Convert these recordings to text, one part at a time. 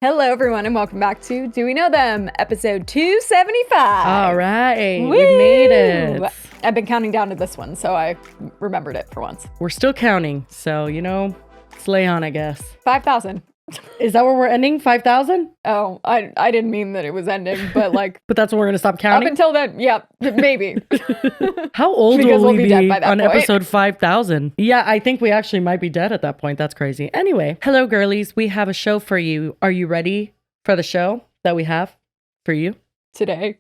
Hello, everyone, and welcome back to Do We Know Them, episode 275. All right, Woo! we made it. I've been counting down to this one, so I remembered it for once. We're still counting, so, slay on, I guess. 5,000. Is that where we're ending? 5,000? Oh, I didn't mean that it was ending, but like... But that's when we're going to stop counting? Up until then, yeah, maybe. How old Because will we we'll be dead by that on point. episode 5,000? Yeah, I think we actually might be dead at that point. That's crazy. Anyway, hello, girlies. We have a show for you. Are you ready for the show that we have for you? Today.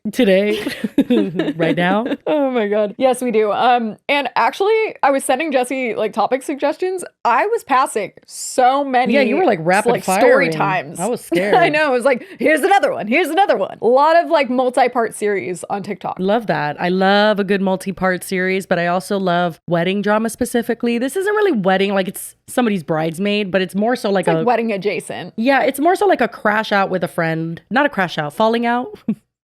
Right now? Oh my god. Yes, we do. And actually, I was sending Jesse like topic suggestions. I was passing so many. Yeah, you were like rapid fire story times. I was scared. I know. I was like, here's another one. Here's another one. A lot of like multi-part series on TikTok. Love that. I love a good multi-part series, but I also love wedding drama specifically. This isn't really wedding, like it's somebody's bridesmaid, but it's more so like a wedding adjacent. Yeah, it's more so like a crash out with a friend. Not a crash out, falling out.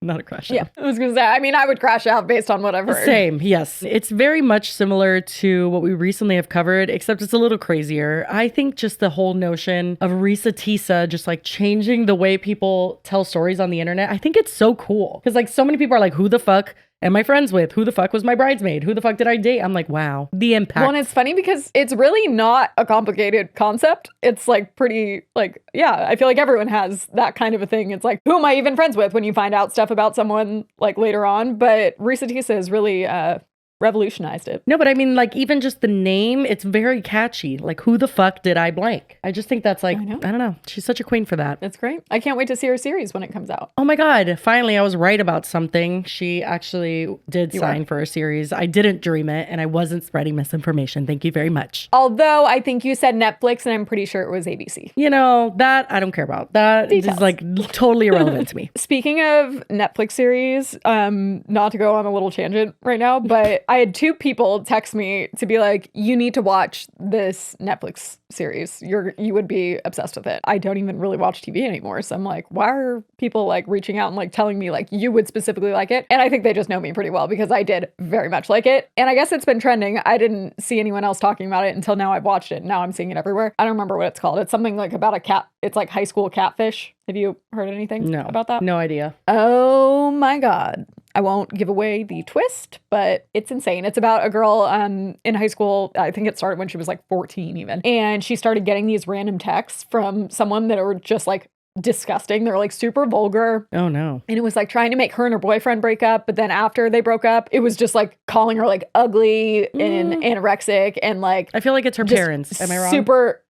Not a crash out. Yeah, I was gonna say, I mean, I would crash out based on what I've heard. Same, yes. It's very much similar to what we recently have covered, except it's a little crazier. I think just the whole notion of Risa Tisa just like changing the way people tell stories on the internet, I think it's so cool. Because like so many people are like, who the fuck am I friends with? Who the fuck was my bridesmaid? Who the fuck did I date? I'm like, wow, the impact. Well, and it's funny because it's really not a complicated concept. It's like pretty, like, yeah, I feel like everyone has that kind of a thing. It's like, who am I even friends with when you find out stuff about someone like later on? But Risa Tisa has really revolutionized it. No, but I mean, like, even just the name, it's very catchy. Like, who the fuck did I blank? I just think that's like, I don't know. She's such a queen for that. That's great. I can't wait to see her series when it comes out. Oh my God. Finally, I was right about something. She actually did sign for a series. I didn't dream it, and I wasn't spreading misinformation. Thank you very much. Although I think you said Netflix, and I'm pretty sure it was ABC. You know, that I don't care about. That is like totally irrelevant to me. Speaking of Netflix series, not to go on a little tangent right now, but I had two people text me to be like, you need to watch this Netflix series. You would be obsessed with it. I don't even really watch TV anymore. So I'm like, why are people like reaching out and like telling me like you would specifically like it? And I think they just know me pretty well because I did very much like it. And I guess it's been trending. I didn't see anyone else talking about it until now I've watched it. Now I'm seeing it everywhere. I don't remember what it's called. It's something like about a cat. It's like high school catfish. Have you heard anything about that? No idea. Oh my God. I won't give away the twist, but it's insane. It's about a girl in high school. I think it started when she was like 14 even. And she started getting these random texts from someone that were just like disgusting. They're like super vulgar. Oh no. And it was like trying to make her and her boyfriend break up. But then after they broke up, it was just like calling her like ugly and anorexic and like. I feel like it's her parents. Am I wrong? Super.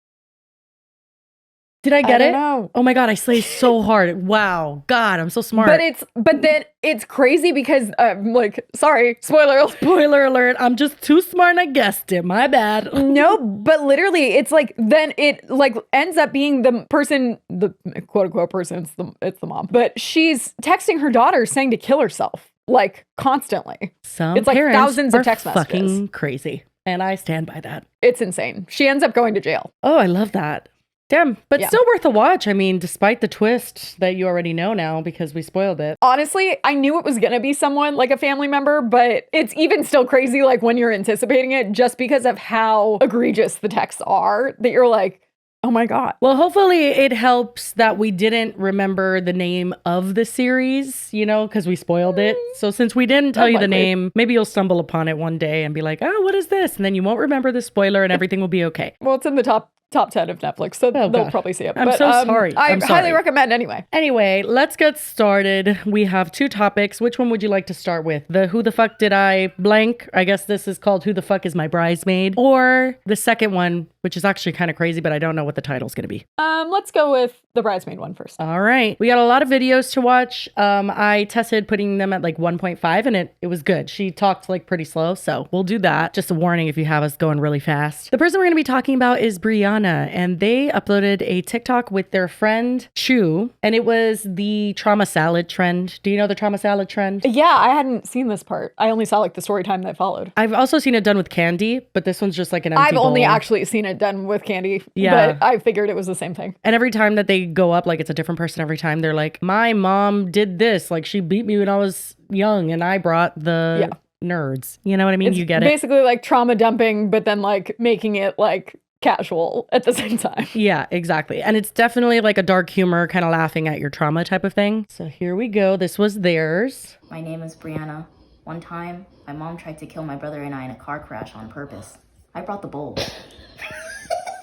Did I get it? Know. Oh my God, I slayed so hard. Wow. God, I'm so smart. But then it's crazy because like, sorry, spoiler alert. I'm just too smart and I guessed it. My bad. No, but literally it's like, then it like ends up being the person, the quote unquote person, it's the mom, but she's texting her daughter saying to kill herself like constantly. It's like thousands of text messages. Fucking crazy. And I stand by that. It's insane. She ends up going to jail. Oh, I love that. Damn, but still worth a watch. I mean, despite the twist that you already know now because we spoiled it. Honestly, I knew it was going to be someone like a family member, but it's even still crazy like when you're anticipating it just because of how egregious the texts are that you're like, oh my God. Well, hopefully it helps that we didn't remember the name of the series, because we spoiled it. So since we didn't tell you the name, maybe you'll stumble upon it one day and be like, oh, what is this? And then you won't remember the spoiler and everything will be okay. Well, it's in the top 10 of Netflix, so they'll probably see it. I'm so sorry. I highly recommend anyway. Anyway, let's get started. We have two topics. Which one would you like to start with? The who the fuck did I blank? I guess this is called Who the Fuck Is My Bridesmaid? Or the second one, which is actually kind of crazy, but I don't know what the title's going to be. Let's go with the bridesmaid one first. All right. We got a lot of videos to watch. I tested putting them at like 1.5 and it was good. She talked like pretty slow, so we'll do that. Just a warning if you have us going really fast. The person we're going to be talking about is Brianna, and they uploaded a TikTok with their friend Chu, and it was the trauma salad trend. Do you know the trauma salad trend? Yeah, I hadn't seen this part. I only saw like the story time that followed. I've also seen it done with candy, but this one's just like an empty I've only bowl. actually seen it done with candy, yeah. But I figured it was the same thing. And every time that they go up, like it's a different person every time. They're like, my mom did this. Like she beat me when I was young and I brought the nerds. You know what I mean? It's you get it? Basically like trauma dumping, but then like making it like casual at the same time. Yeah, exactly. And it's definitely like a dark humor, kind of laughing at your trauma type of thing. So here we go. This was theirs. My name is Brianna. One time, my mom tried to kill my brother and I in a car crash on purpose. I brought the bowl.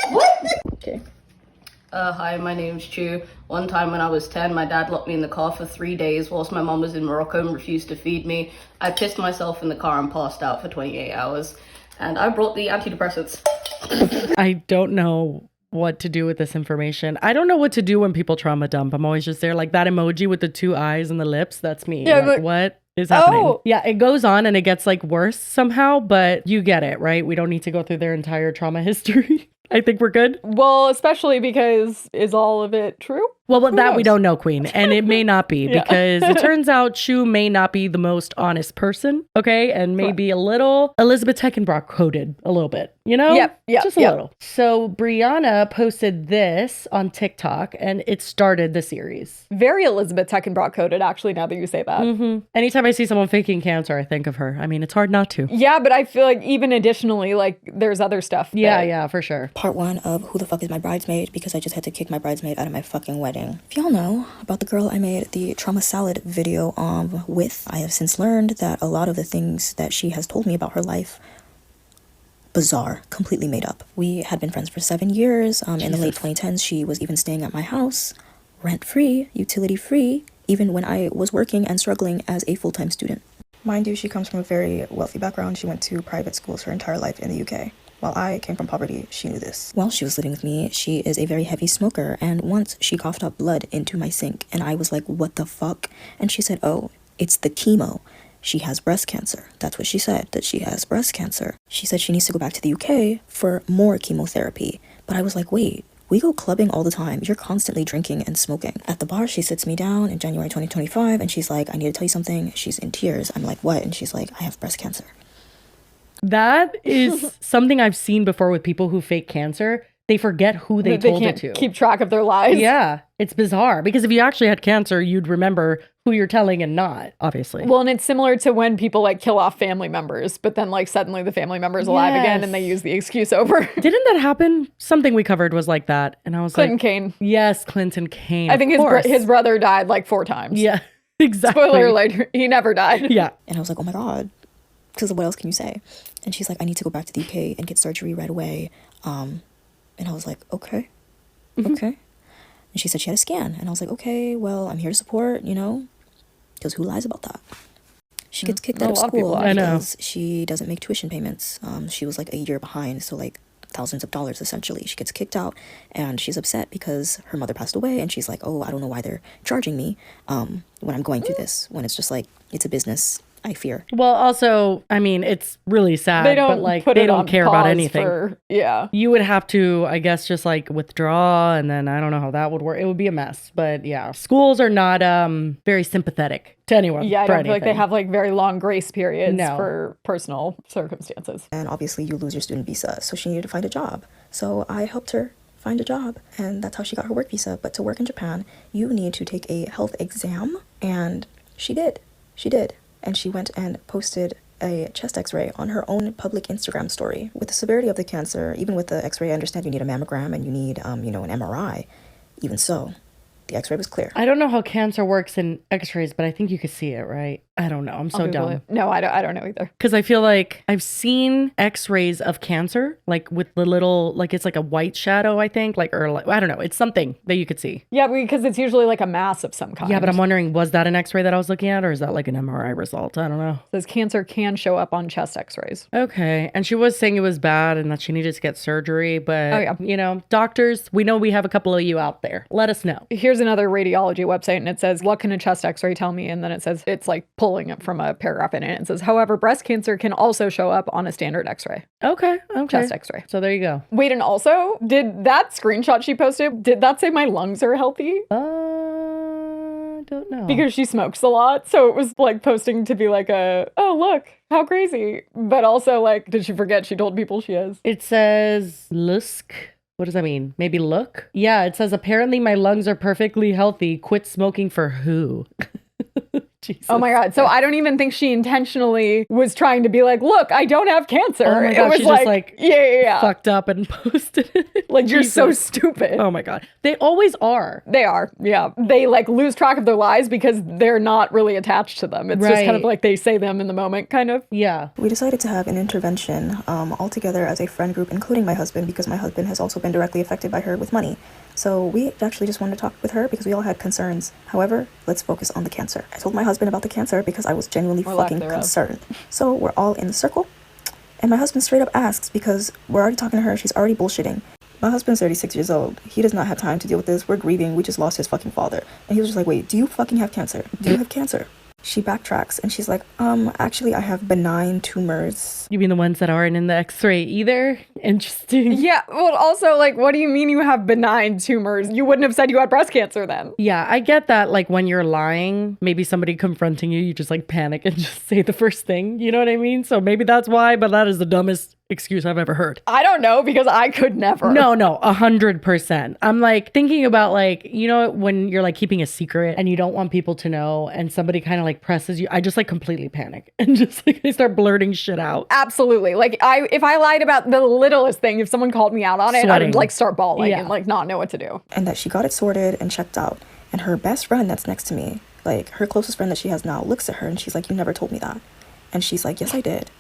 What? Okay. Hi, my name's Chu. One time when I was 10, my dad locked me in the car for 3 days whilst my mom was in Morocco and refused to feed me. I pissed myself in the car and passed out for 28 hours. And I brought the antidepressants. I don't know what to do with this information. I don't know what to do when people trauma dump. I'm always just there, like that emoji with the 2 eyes and the lips. That's me. Yeah, like, but- what is happening? Oh. Yeah, it goes on and it gets like worse somehow, but you get it, right? We don't need to go through their entire trauma history. I think we're good. Well, especially because is all of it true? Well, Who that we knows? don't know, Queen. And it may not be Yeah. because it turns out Shu may not be the most honest person, okay? And maybe a little Elizabeth Heckenbrock coded a little bit, you know? Yep, Just a little. So Brianna posted this on TikTok and it started the series. Very Elizabeth Heckenbrock coded, actually, now that you say that. Anytime I see someone faking cancer, I think of her. I mean, it's hard not to. Yeah, but I feel like even additionally, like there's other stuff. Yeah, for sure. Part 1 of Who the Fuck Is My Bridesmaid, because I just had to kick my bridesmaid out of my fucking wedding. If y'all know about the girl I made the trauma salad video with, I have since learned that a lot of the things that she has told me about her life, bizarre, completely made up. We had been friends for 7 years. In the late 2010s, she was even staying at my house, rent-free, utility-free, even when I was working and struggling as a full-time student. Mind you, she comes from a very wealthy background. She went to private schools her entire life in the UK. While I came from poverty, she knew this. While she was living with me, she is a very heavy smoker, and once she coughed up blood into my sink, and I was like, what the fuck? And she said, oh, it's the chemo. She has breast cancer. That's what she said, that she has breast cancer. She said she needs to go back to the UK for more chemotherapy. But I was like, wait, we go clubbing all the time. You're constantly drinking and smoking. At the bar, she sits me down in January 2025, and she's like, I need to tell you something. She's in tears. I'm like, what? And she's like, I have breast cancer. That is something I've seen before with people who fake cancer. They forget who they told can't it to. keep track of their lives. Yeah, it's bizarre because if you actually had cancer, you'd remember who you're telling and not, obviously. Well, and it's similar to when people like kill off family members, but then like suddenly the family member is alive again and they use the excuse over. Didn't that happen? Something we covered was like that. And I was Clinton like, Kane. yes, Clinton Kane. I think his brother died like 4 times. Yeah, exactly. Spoiler alert, he never died. Yeah. And I was like, oh my God, because what else can you say? And she's like, I need to go back to the UK and get surgery right away. And I was like, okay. And she said she had a scan. And I was like, okay, well, I'm here to support, you know, because who lies about that? She gets kicked out of school because she doesn't make tuition payments. She was like a year behind, so like thousands of dollars essentially. She gets kicked out and she's upset because her mother passed away, and she's like, oh, I don't know why they're charging me when I'm going through this, when it's just like, it's a business, I fear. Well, also, I mean, it's really sad, They don't but like put they it don't on care about pause anything. Yeah. You would have to, I guess, just like withdraw, and then I don't know how that would work. It would be a mess. But yeah, schools are not very sympathetic to anyone. Yeah, I for don't feel like they anything. have like very long grace periods No. for personal circumstances. And obviously you lose your student visa, so she needed to find a job. So I helped her find a job, and that's how she got her work visa. But to work in Japan, you need to take a health exam, and she did. And she went and posted a chest x-ray on her own public Instagram story. With the severity of the cancer, even with the x-ray, I understand you need a mammogram and you need, an MRI. Even so, the x-ray was clear. I don't know how cancer works in x-rays, but I think you could see it, right? I don't know. I'm so Google dumb. it. No, I don't know either. Because I feel like I've seen x-rays of cancer, like with the little, like it's like a white shadow, I think, like, or like, I don't know. It's something that you could see. Yeah, because it's usually like a mass of some kind. Yeah, but I'm wondering, was that an x-ray that I was looking at, or is that like an MRI result? I don't know. It says cancer can show up on chest x-rays. Okay. And she was saying it was bad and that she needed to get surgery, but, Oh, yeah. you know, doctors, we know we have a couple of you out there. Let us know. Here's another radiology website, and it says, what can a chest x-ray tell me? And then it says, it's like pulling it from a paragraph in it. It says, however, breast cancer can also show up on a standard x-ray, Okay. chest x-ray. So there you go. Wait, and also, did that screenshot she posted, did that say my lungs are healthy? Don't know. Because she smokes a lot. So it was like posting to be like oh, look, how crazy. But also like, did she forget she told people she is? It says lusk. What does that mean? Maybe look? Yeah, it says apparently my lungs are perfectly healthy. Quit smoking for who? Jesus. Oh my God. So I don't even think she intentionally was trying to be like, look, I don't have cancer. Oh my God, it was she just like yeah. fucked up and posted it. Like, you're so Jesus. stupid. Oh my God. They always are. They are. Yeah. They like lose track of their lives because they're not really attached to them. It's just kind of Right. like they say them in the moment, kind of. Yeah. We decided to have an intervention all together as a friend group, including my husband, because my husband has also been directly affected by her with money. So we actually just wanted to talk with her because we all had concerns. However, let's focus on the cancer. I told my husband about the cancer because I was genuinely Or lack fucking thereof. concerned. So we're all in the circle, and my husband straight up asks, because we're already talking to her, she's already bullshitting. My husband's 36 years old. He does not have time to deal with this. We're grieving. We just lost his fucking father. And he was just like, wait, do you fucking have cancer? Do you have cancer? She backtracks and she's like, actually, I have benign tumors. You mean the ones that aren't in the x-ray either? Interesting. Yeah. Well, also, like, what do you mean you have benign tumors? You wouldn't have said you had breast cancer then. Yeah, I get that. Like when you're lying, maybe somebody confronting you, you just like panic and just say the first thing. You know what I mean? So maybe that's why, but that is the dumbest excuse I've ever heard. I don't know because I could never. No, 100%. I'm like thinking about like, you know, when you're like keeping a secret and you don't want people to know and somebody kind of like presses you, I just like completely panic and just like I start blurting shit out. Absolutely. Like if I lied about the littlest thing, if someone called me out on it, Sweating. I'd like start bawling Yeah. and like not know what to do. And that she got it sorted and checked out. And her best friend that's next to me, like her closest friend that she has now, looks at her and she's like, you never told me that. And she's like, yes, I did.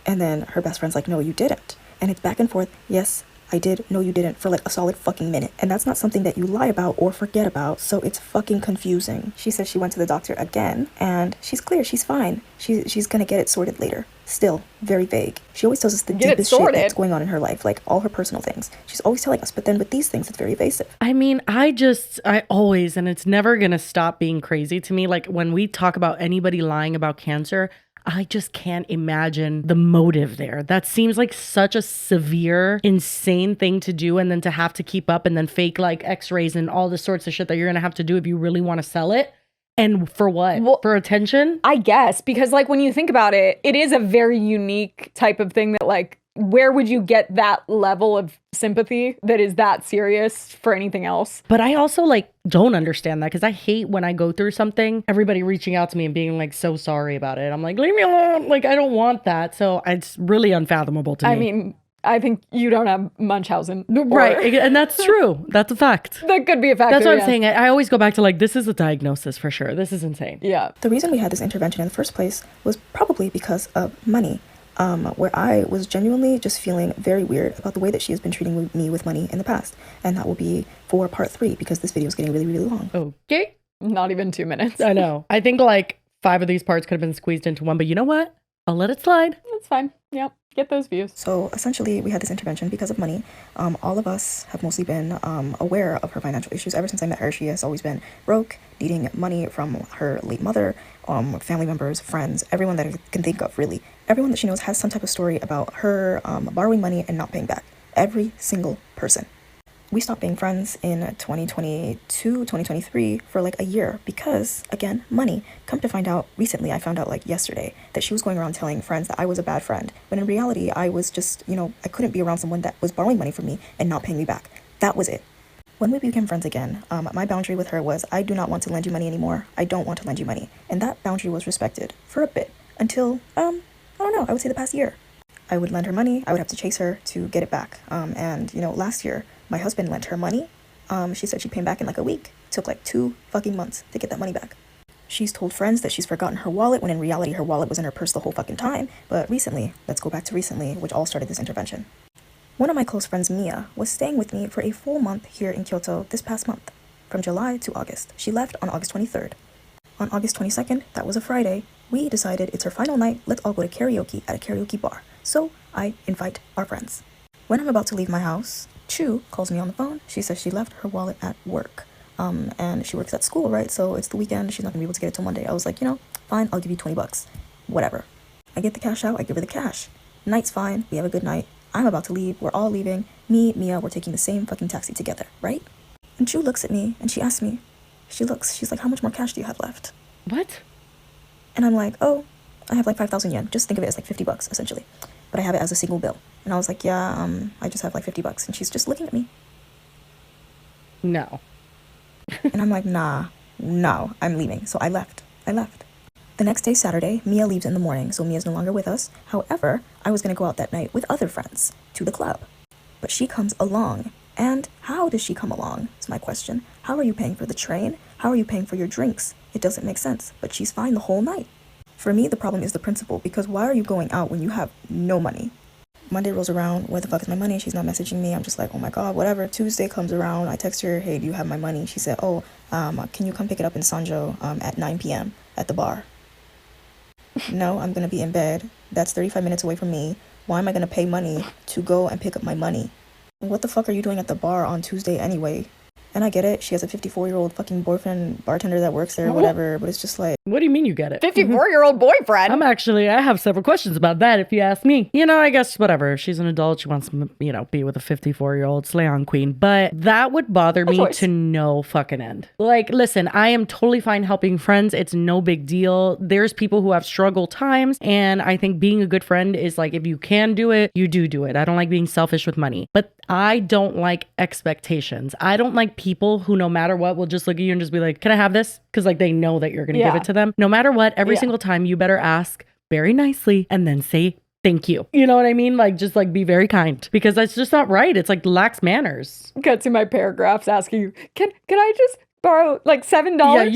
And then her best friend's like, no, you didn't. And it's back and forth. Yes, I did. No, you didn't, for like a solid fucking minute. And that's not something that you lie about or forget about. So it's fucking confusing. She says she went to the doctor again and she's clear. She's fine. She's going to get it sorted later. Still very vague. She always tells us the Get it deepest shit sorted? that's going on in her life, like all her personal things. She's always telling us. But then with these things, it's very evasive. I mean, I always, and it's never going to stop being crazy to me. Like when we talk about anybody lying about cancer, I just can't imagine the motive there. That seems like such a severe, insane thing to do. And then to have to keep up and then fake like x-rays and all the sorts of shit that you're going to have to do if you really want to sell it. And for what? Well, for attention? I guess, because like when you think about it, it is a very unique type of thing that like, where would you get that level of sympathy that is that serious for anything else? But I also like don't understand that because I hate when I go through something, everybody reaching out to me and being like so sorry about it. I'm like, leave me alone. Like, I don't want that. So it's really unfathomable to me. I mean, I think you don't have Munchausen. Right. And that's true. That's a fact. That could be a factor. That's what I'm yeah. saying. I always go back to like, this is a diagnosis for sure. This is insane. Yeah. The reason we had this intervention in the first place was probably because of money. Where I was genuinely just feeling very weird about the way that she has been treating me with money in the past. And that will be for part 3 because this video is getting really, really long. Okay. Not even 2 minutes. I know. I think like 5 of these parts could have been squeezed into one, but you know what? I'll let it slide. That's fine. Yeah. Get those views. So essentially, we had this intervention because of money. All of us have mostly been aware of her financial issues. Ever since I met her, she has always been broke, needing money from her late mother, family members, friends, everyone that I can think of, really. Everyone that she knows has some type of story about her borrowing money and not paying back. Every single person. We stopped being friends in 2022, 2023 for like a year because, again, money. Come to find out, recently I found out like yesterday that she was going around telling friends that I was a bad friend. When in reality, I was just, I couldn't be around someone that was borrowing money from me and not paying me back. That was it. When we became friends again, my boundary with her was I do not want to lend you money anymore. I don't want to lend you money. And that boundary was respected for a bit until, I don't know, I would say the past year. I would lend her money. I would have to chase her to get it back. And last year, my husband lent her money. She said she'd pay him back in like a week. It took like 2 fucking months to get that money back. She's told friends that she's forgotten her wallet when in reality her wallet was in her purse the whole fucking time. But recently, let's go back to recently, which all started this intervention. One of my close friends, Mia, was staying with me for a full month here in Kyoto this past month, from July to August. She left on August 23rd. On August 22nd, that was a Friday, we decided it's her final night, let's all go to karaoke at a karaoke bar. So I invite our friends. When I'm about to leave my house, Chu calls me on the phone. She says she left her wallet at work. And she works at school, right? So it's the weekend. She's not gonna be able to get it till Monday. I was like, fine, I'll give you $20. Whatever. I get the cash out. I give her the cash. Night's fine. We have a good night. I'm about to leave. We're all leaving. Me, Mia, we're taking the same fucking taxi together, right? And Chu looks at me and she asks me, she's like, how much more cash do you have left? What? And I'm like, oh, I have like 5,000 yen. Just think of it as like $50, essentially. But I have it as a single bill. And I was like, yeah, I just have like $50. And she's just looking at me. No. And I'm like, no, I'm leaving. So I left. The next day, Saturday, Mia leaves in the morning, so Mia's no longer with us. However, I was going to go out that night with other friends to the club. But she comes along. And how does she come along, is my question. How are you paying for the train? How are you paying for your drinks? It doesn't make sense, but she's fine the whole night. For me, the problem is the principle, because why are you going out when you have no money? Monday rolls around, where the fuck is my money? She's not messaging me. I'm just like, oh my God, whatever. Tuesday comes around, I text her, hey, do you have my money? She said, can you come pick it up in Sanjo at 9 p.m. at the bar? No, I'm gonna be in bed. That's 35 minutes away from me. Why am I gonna pay money to go and pick up my money? What the fuck are you doing at the bar on Tuesday anyway? And I get it, she has a 54-year-old fucking boyfriend, bartender that works there, whatever, but it's just like... What do you mean you get it? 54-year-old boyfriend? I have several questions about that if you ask me. I guess whatever. If she's an adult, she wants to, be with a 54-year-old slay on queen. But that would bother me to no fucking end. Like, listen, I am totally fine helping friends. It's no big deal. There's people who have struggle times. And I think being a good friend is like, if you can do it, you do it. I don't like being selfish with money. But I don't like expectations. I don't like people who no matter what will just look at you and just be like, can I have this? Because like they know that you're going to give it to them. No matter what, every single time you better ask very nicely and then say thank you. You know what I mean? Like just like be very kind, because that's just not right. It's like lax manners. Cut to my paragraphs asking you, can I just borrow like $7?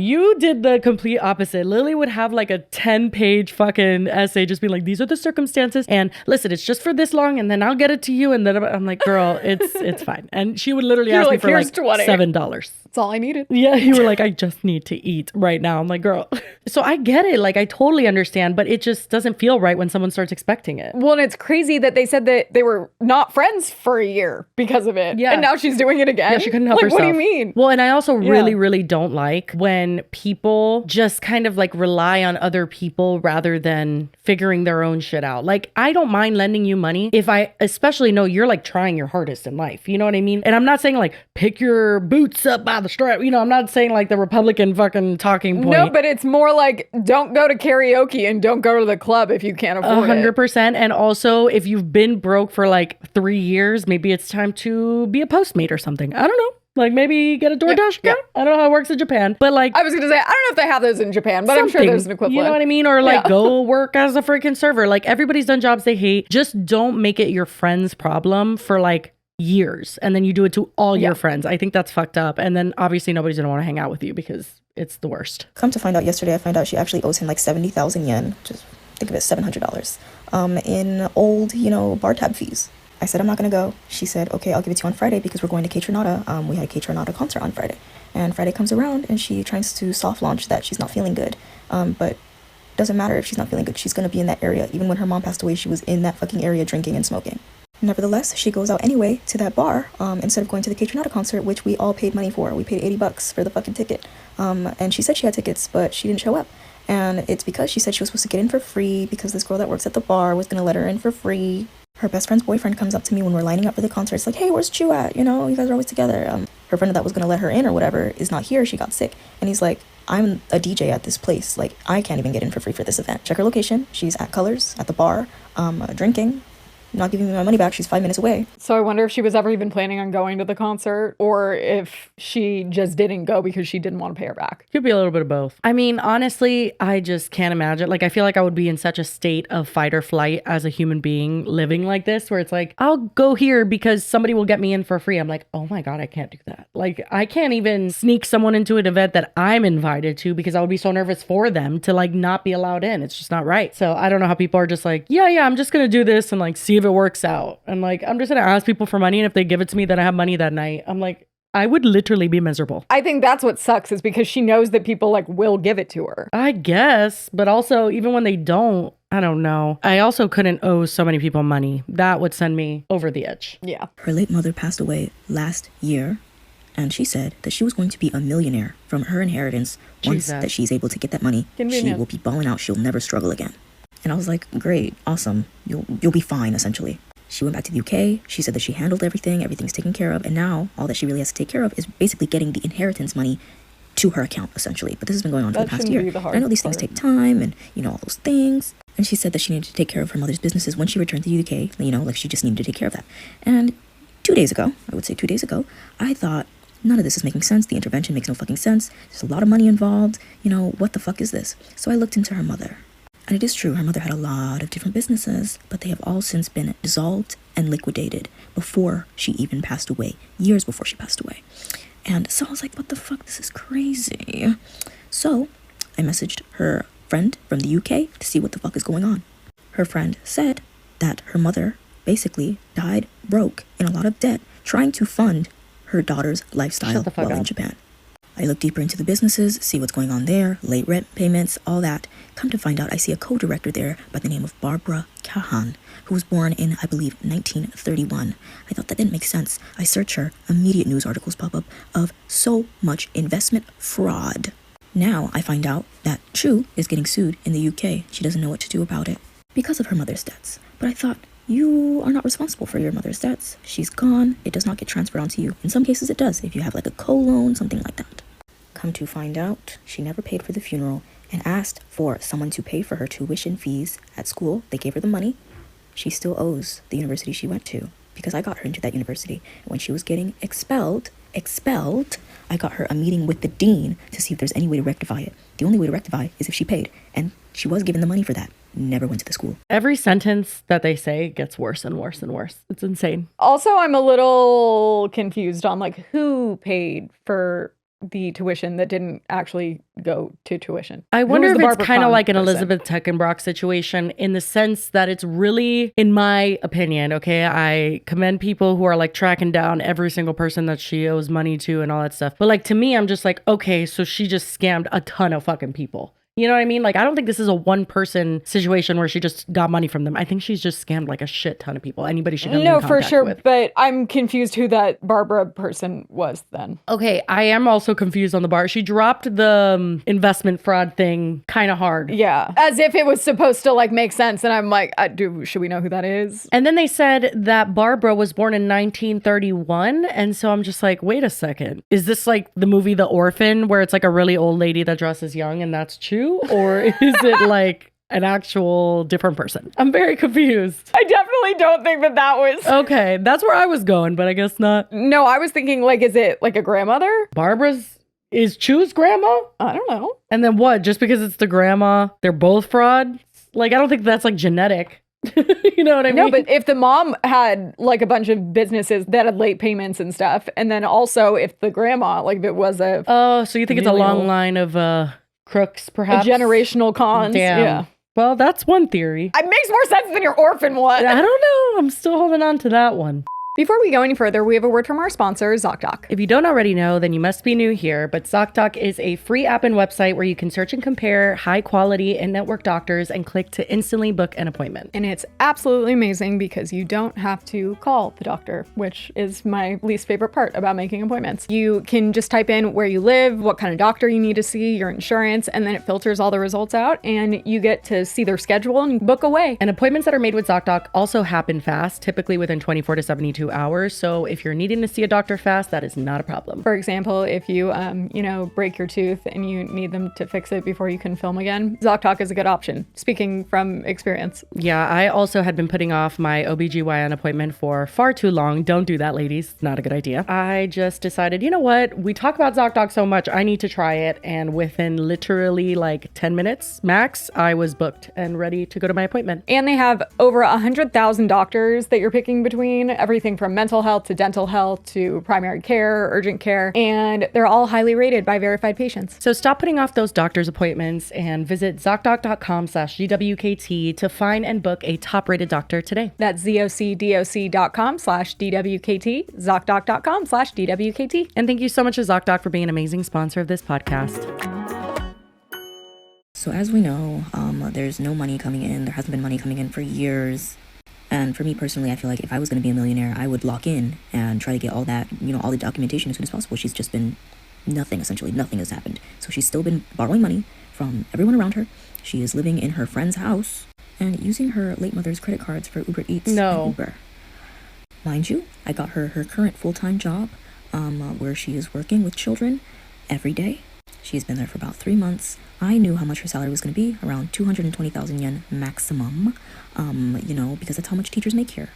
You did the complete opposite. Lily would have like a 10-page fucking essay just being like, these are the circumstances, and listen, it's just for this long, and then I'll get it to you, and then I'm like, girl, it's fine. And she would literally ask me for like $7. That's all I needed. Yeah, you were like, I just need to eat right now. I'm like, girl. So I get it. Like, I totally understand, but it just doesn't feel right when someone starts expecting it. Well, and it's crazy that they said that they were not friends for a year because of it. Yeah. And now she's doing it again. Yeah, she couldn't help herself. What do you mean? Well, and I also really don't like when people just kind of like rely on other people rather than figuring their own shit out. Like, I don't mind lending you money if I especially know you're like trying your hardest in life. You know what I mean? And I'm not saying like pick your boots up by the strap. I'm not saying like the Republican fucking talking point. No, but it's more like don't go to karaoke and don't go to the club if you can't afford 100%. And also, if you've been broke for like 3 years, maybe it's time to be a Postmate or something. I don't know. Like maybe get a DoorDash account. I don't know how it works in Japan, but like I was gonna say, I don't know if they have those in Japan, but I'm sure there's an equivalent. You know what I mean? Or like go work as a freaking server. Like everybody's done jobs they hate. Just don't make it your friend's problem for like years, and then you do it to all your friends. I think that's fucked up. And then obviously nobody's gonna want to hang out with you because it's the worst. Come to find out, yesterday I found out she actually owes him like 70,000 yen, just think of it, $700, in old, bar tab fees. I said, I'm not gonna go. She said, okay, I'll give it to you on Friday because we're going to K-Tronada. We had a K-Tronada concert on Friday. And Friday comes around and she tries to soft launch that she's not feeling good. But doesn't matter if she's not feeling good. She's gonna be in that area. Even when her mom passed away, she was in that fucking area drinking and smoking. Nevertheless, she goes out anyway to that bar instead of going to the K-Tronada concert, which we all paid money for. We paid $80 for the fucking ticket. And she said she had tickets, but she didn't show up. And it's because she said she was supposed to get in for free because this girl that works at the bar was gonna let her in for free. Her best friend's boyfriend comes up to me when we're lining up for the concert. It's like, hey, where's Chu at? You guys are always together. Her friend that was going to let her in or whatever is not here. She got sick. And he's like, I'm a DJ at this place. Like, I can't even get in for free for this event. Check her location. She's at Colors, at the bar, drinking. Not giving me my money back. She's 5 minutes away. So I wonder if she was ever even planning on going to the concert or if she just didn't go because she didn't want to pay her back. Could be a little bit of both. I mean, honestly, I just can't imagine. Like, I feel like I would be in such a state of fight or flight as a human being living like this, where it's like, I'll go here because somebody will get me in for free. I'm like, oh my God, I can't do that. Like, I can't even sneak someone into an event that I'm invited to because I would be so nervous for them to like not be allowed in. It's just not right. So I don't know how people are just like, yeah, I'm just going to do this and like see if it works out. And like, I'm just gonna ask people for money, and if they give it to me, then I have money that night. I'm like, I would literally be miserable. I think that's what sucks, is because she knows that people like will give it to her. I guess, but also even when they don't, I don't know. I also couldn't owe so many people money. That would send me over the edge. Yeah. Her late mother passed away last year, and she said that she was going to be a millionaire from her inheritance. Once that she's able to get that money. She will be balling out. She'll never struggle again. And I was like, great, awesome. You'll be fine, essentially. She went back to the UK. She said that she handled everything. Everything's taken care of. And now all that she really has to take care of is basically getting the inheritance money to her account, essentially. But this has been going on for the past year. I know these things take time and, all those things. And she said that she needed to take care of her mother's businesses when she returned to the UK. Like she just needed to take care of that. And 2 days ago, I would say 2 days ago, I thought, None of this is making sense. The intervention makes no fucking sense. There's a lot of money involved. You know, what the fuck is this? So I looked into her mother. And it is true, her mother had a lot of different businesses, but they have all since been dissolved and liquidated before she even passed away, years before she passed away. And so I was like, what the fuck? This is crazy. So I messaged her friend from the UK to see what the fuck is going on. Her friend said that her mother basically died broke in a lot of debt trying to fund her daughter's lifestyle while in Japan. I look deeper into the businesses, see what's going on there, late rent payments, all that. Come to find out, I see a co-director there by the name of Barbara Kahan, who was born in, I believe, 1931. I thought that didn't make sense. I search her, immediate news articles pop up of so much investment fraud. Now I find out that Chu is getting sued in the UK. She doesn't know what to do about it because of her mother's debts. But I thought, you are not responsible for your mother's debts. She's gone. It does not get transferred onto you. In some cases it does, if you have like a co-loan, something like that. Come to find out, she never paid for the funeral and asked for someone to pay for her tuition fees at school. They gave her the money. She still owes the university she went to because I got her into that university. And when she was getting expelled, I got her a meeting with the dean to see if there's any way to rectify it. The only way to rectify is if she paid. And she was given the money for that. Never went to the school. Every sentence that they say gets worse and worse and worse. It's insane. Also, I'm a little confused on like who paid for the tuition that didn't actually go to tuition. I Who wonder was if the it's Barbara kind of Kahn like an person? Elizabeth Teckenbrock situation in the sense that it's really, in my opinion, okay, I commend people who are like tracking down every single person that she owes money to and all that stuff. But like to me, I'm just like, okay, so she just scammed a ton of fucking people. You know what I mean? Like, I don't think this is a one person situation where she just got money from them. I think she's just scammed like a shit ton of people. Anybody she comes in No, contact for sure. with. But I'm confused who that Barbara person was then. Okay, I am also confused on the bar. She dropped the investment fraud thing kind of hard. Yeah. As if it was supposed to like make sense. And I'm like, should we know who that is? And then they said that Barbara was born in 1931. And so I'm just like, wait a second. Is this like the movie The Orphan where it's like a really old lady that dresses young and that's true? Or is it like an actual different person? I'm very confused. I definitely don't think that was. Okay, that's where I was going, but I guess not. No, I was thinking like, is it like a grandmother? Is Chu's grandma? I don't know. And then what? Just because it's the grandma, they're both frauds? Like, I don't think that's like genetic. You know what I mean? No, but if the mom had like a bunch of businesses that had late payments and stuff, and then also if the grandma, like if it was a oh, so you think it's a long line of crooks, perhaps? a generational cons. Damn. Yeah. Well, that's one theory. It makes more sense than your orphan one. I don't know. I'm still holding on to that one. Before we go any further, we have a word from our sponsor, ZocDoc. If you don't already know, then you must be new here, but ZocDoc is a free app and website where you can search and compare high quality and network doctors and click to instantly book an appointment. And it's absolutely amazing because you don't have to call the doctor, which is my least favorite part about making appointments. You can just type in where you live, what kind of doctor you need to see, your insurance, and then it filters all the results out and you get to see their schedule and book away. And appointments that are made with ZocDoc also happen fast, typically within 24 to 72 hours. So if you're needing to see a doctor fast, that is not a problem. For example, if you, break your tooth and you need them to fix it before you can film again, ZocDoc is a good option, speaking from experience. Yeah, I also had been putting off my OBGYN appointment for far too long. Don't do that, ladies. Not a good idea. I just decided, you know what? We talk about ZocDoc so much, I need to try it. And within literally like 10 minutes max, I was booked and ready to go to my appointment. And they have over 100,000 doctors that you're picking between, everything from mental health to dental health to primary care, urgent care, and they're all highly rated by verified patients. So stop putting off those doctor's appointments and visit ZocDoc.com/DWKT to find and book a top-rated doctor today. That's ZocDoc.com/DWKT, ZocDoc.com/DWKT. And thank you so much to ZocDoc for being an amazing sponsor of this podcast. So as we know, there's no money coming in. There hasn't been money coming in for years. And for me personally, I feel like if I was going to be a millionaire, I would lock in and try to get all that, all the documentation as soon as possible. She's just been nothing, essentially. Nothing has happened. So she's still been borrowing money from everyone around her. She is living in her friend's house and using her late mother's credit cards for Uber Eats and Uber. Mind you, I got her her current full-time job where she is working with children every day. She's been there for about 3 months. I knew how much her salary was going to be, around 220,000 yen maximum, because that's how much teachers make here.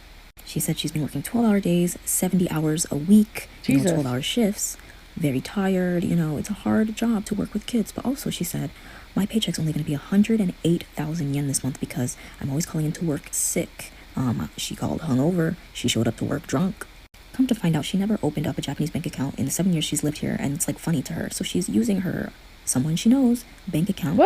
She said she's been working 12-hour days, 70 hours a week, 12-hour shifts. very tired. You know, it's a hard job to work with kids. But also, she said, my paycheck's only going to be 108,000 yen this month because I'm always calling into work sick. She called hungover. She showed up to work drunk. Come to find out, she never opened up a Japanese bank account in the 7 years she's lived here, and it's like funny to her. So she's using her someone she knows bank account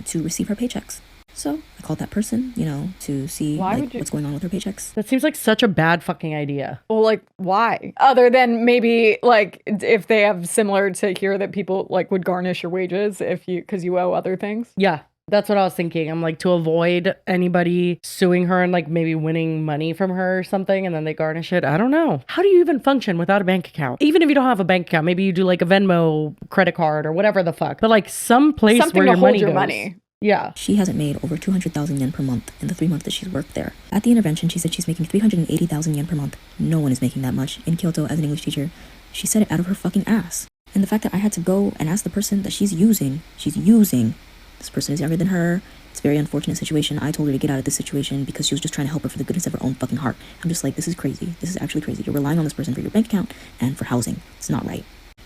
to receive her paychecks. So I called that person, you know, to see what's going on with her paychecks. That seems like such a bad fucking idea. Well, like, why? Other than maybe, like, if they have similar to here that people, like, would garnish your wages because you owe other things. Yeah, that's what I was thinking. I'm like, to avoid anybody suing her and, like, maybe winning money from her or something, and then they garnish it. I don't know. How do you even function without a bank account? Even if you don't have a bank account, maybe you do, like, a Venmo credit card or whatever the fuck. But, like, some place Something where your to hold money your goes. money. Yeah. She hasn't made over 200,000 yen per month in the 3 months that she's worked there. At the intervention, she said she's making 380,000 yen per month. No one is making that much. In Kyoto, as an English teacher, she said it out of her fucking ass. And the fact that I had to go and ask the person that she's using, this person is younger than her. It's a very unfortunate situation. I told her to get out of this situation because she was just trying to help her for the goodness of her own fucking heart. I'm just like, this is crazy. This is actually crazy. You're relying on this person for your bank account and for housing. It's not right.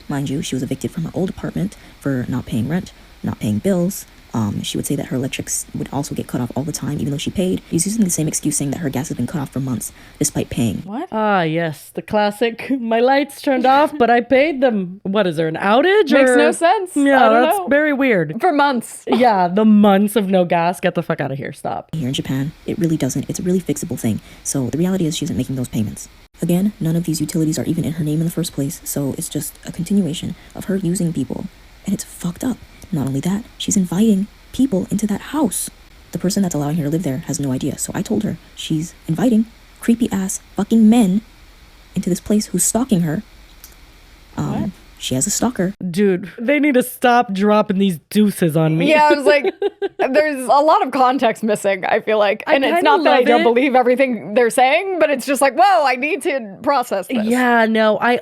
Mind you, she was evicted from her old apartment for not paying rent, not paying bills. She would say that her electrics would also get cut off all the time, even though she paid. She's using the same excuse, saying that her gas has been cut off for months, despite paying. What? Ah, yes. The classic, my lights turned off, but I paid them. What is there, an outage? Makes no sense. Yeah, I don't that's know. very weird. For months. Yeah, the months of no gas. Get the fuck out of here. Stop. Here in Japan, it really doesn't. It's a really fixable thing. So the reality is she isn't making those payments. Again, none of these utilities are even in her name in the first place, so it's just a continuation of her using people. And it's fucked up. Not only that, she's inviting people into that house. The person that's allowing her to live there has no idea. So I told her she's inviting creepy ass fucking men into this place who's stalking her. What? She has a stalker. Dude, they need to stop dropping these deuces on me. Yeah, I was like, there's a lot of context missing, I feel like. And it's kinda not that I love don't it. believe everything they're saying, but it's just like, whoa, I need to process this. Yeah, no, I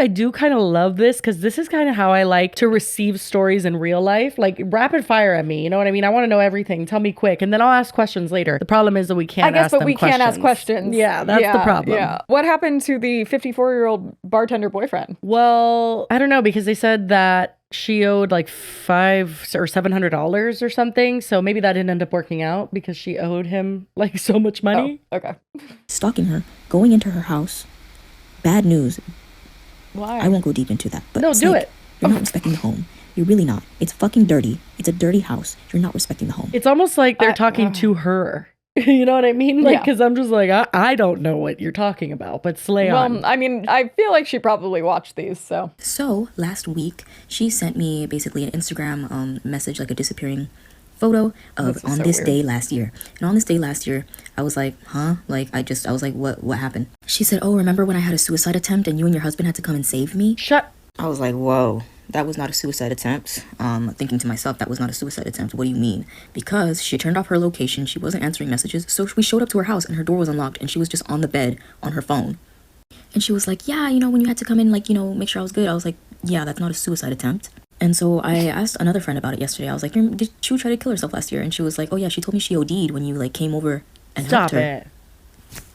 do kind of love this because this is kind of how I like to receive stories in real life. Like, rapid fire at me, you know what I mean? I want to know everything. Tell me quick. And then I'll ask questions later. The problem is that we can't ask them but we can't ask questions. Yeah, that's the problem. Yeah. What happened to the 54-year-old bartender boyfriend? Well, I don't know, because they said that she owed like $500 or $700 or something. So maybe that didn't end up working out because she owed him like so much money. Oh, okay. Stalking her, going into her house. Bad news. Why? I won't go deep into that. But No, it's do like, it. You're not respecting the home. You're really not. It's fucking dirty. It's a dirty house. You're not respecting the home. It's almost like they're talking to her. You know what I mean? Like, Yeah. because I'm just like, I don't know what you're talking about, but slay on. Well, I mean, I feel like she probably watched these, so. So last week, she sent me basically an Instagram message, like a disappearing photo of This is on so this weird. day last year. And on this day last year, I was like, huh? Like, I was like, what happened? She said, oh, remember when I had a suicide attempt and you and your husband had to come and save me? I was like, whoa, that was not a suicide attempt. Thinking to myself, that was not a suicide attempt. What do you mean? Because she turned off her location. She wasn't answering messages. So we showed up to her house and her door was unlocked and she was just on the bed on her phone. And she was like, yeah, you know, when you had to come in, like, you know, make sure I was good. I was like, yeah, that's not a suicide attempt. And so I asked another friend about it yesterday. I was like, did she try to kill herself last year? And she was like, oh yeah, she told me she OD'd when you like came over and helped her. it.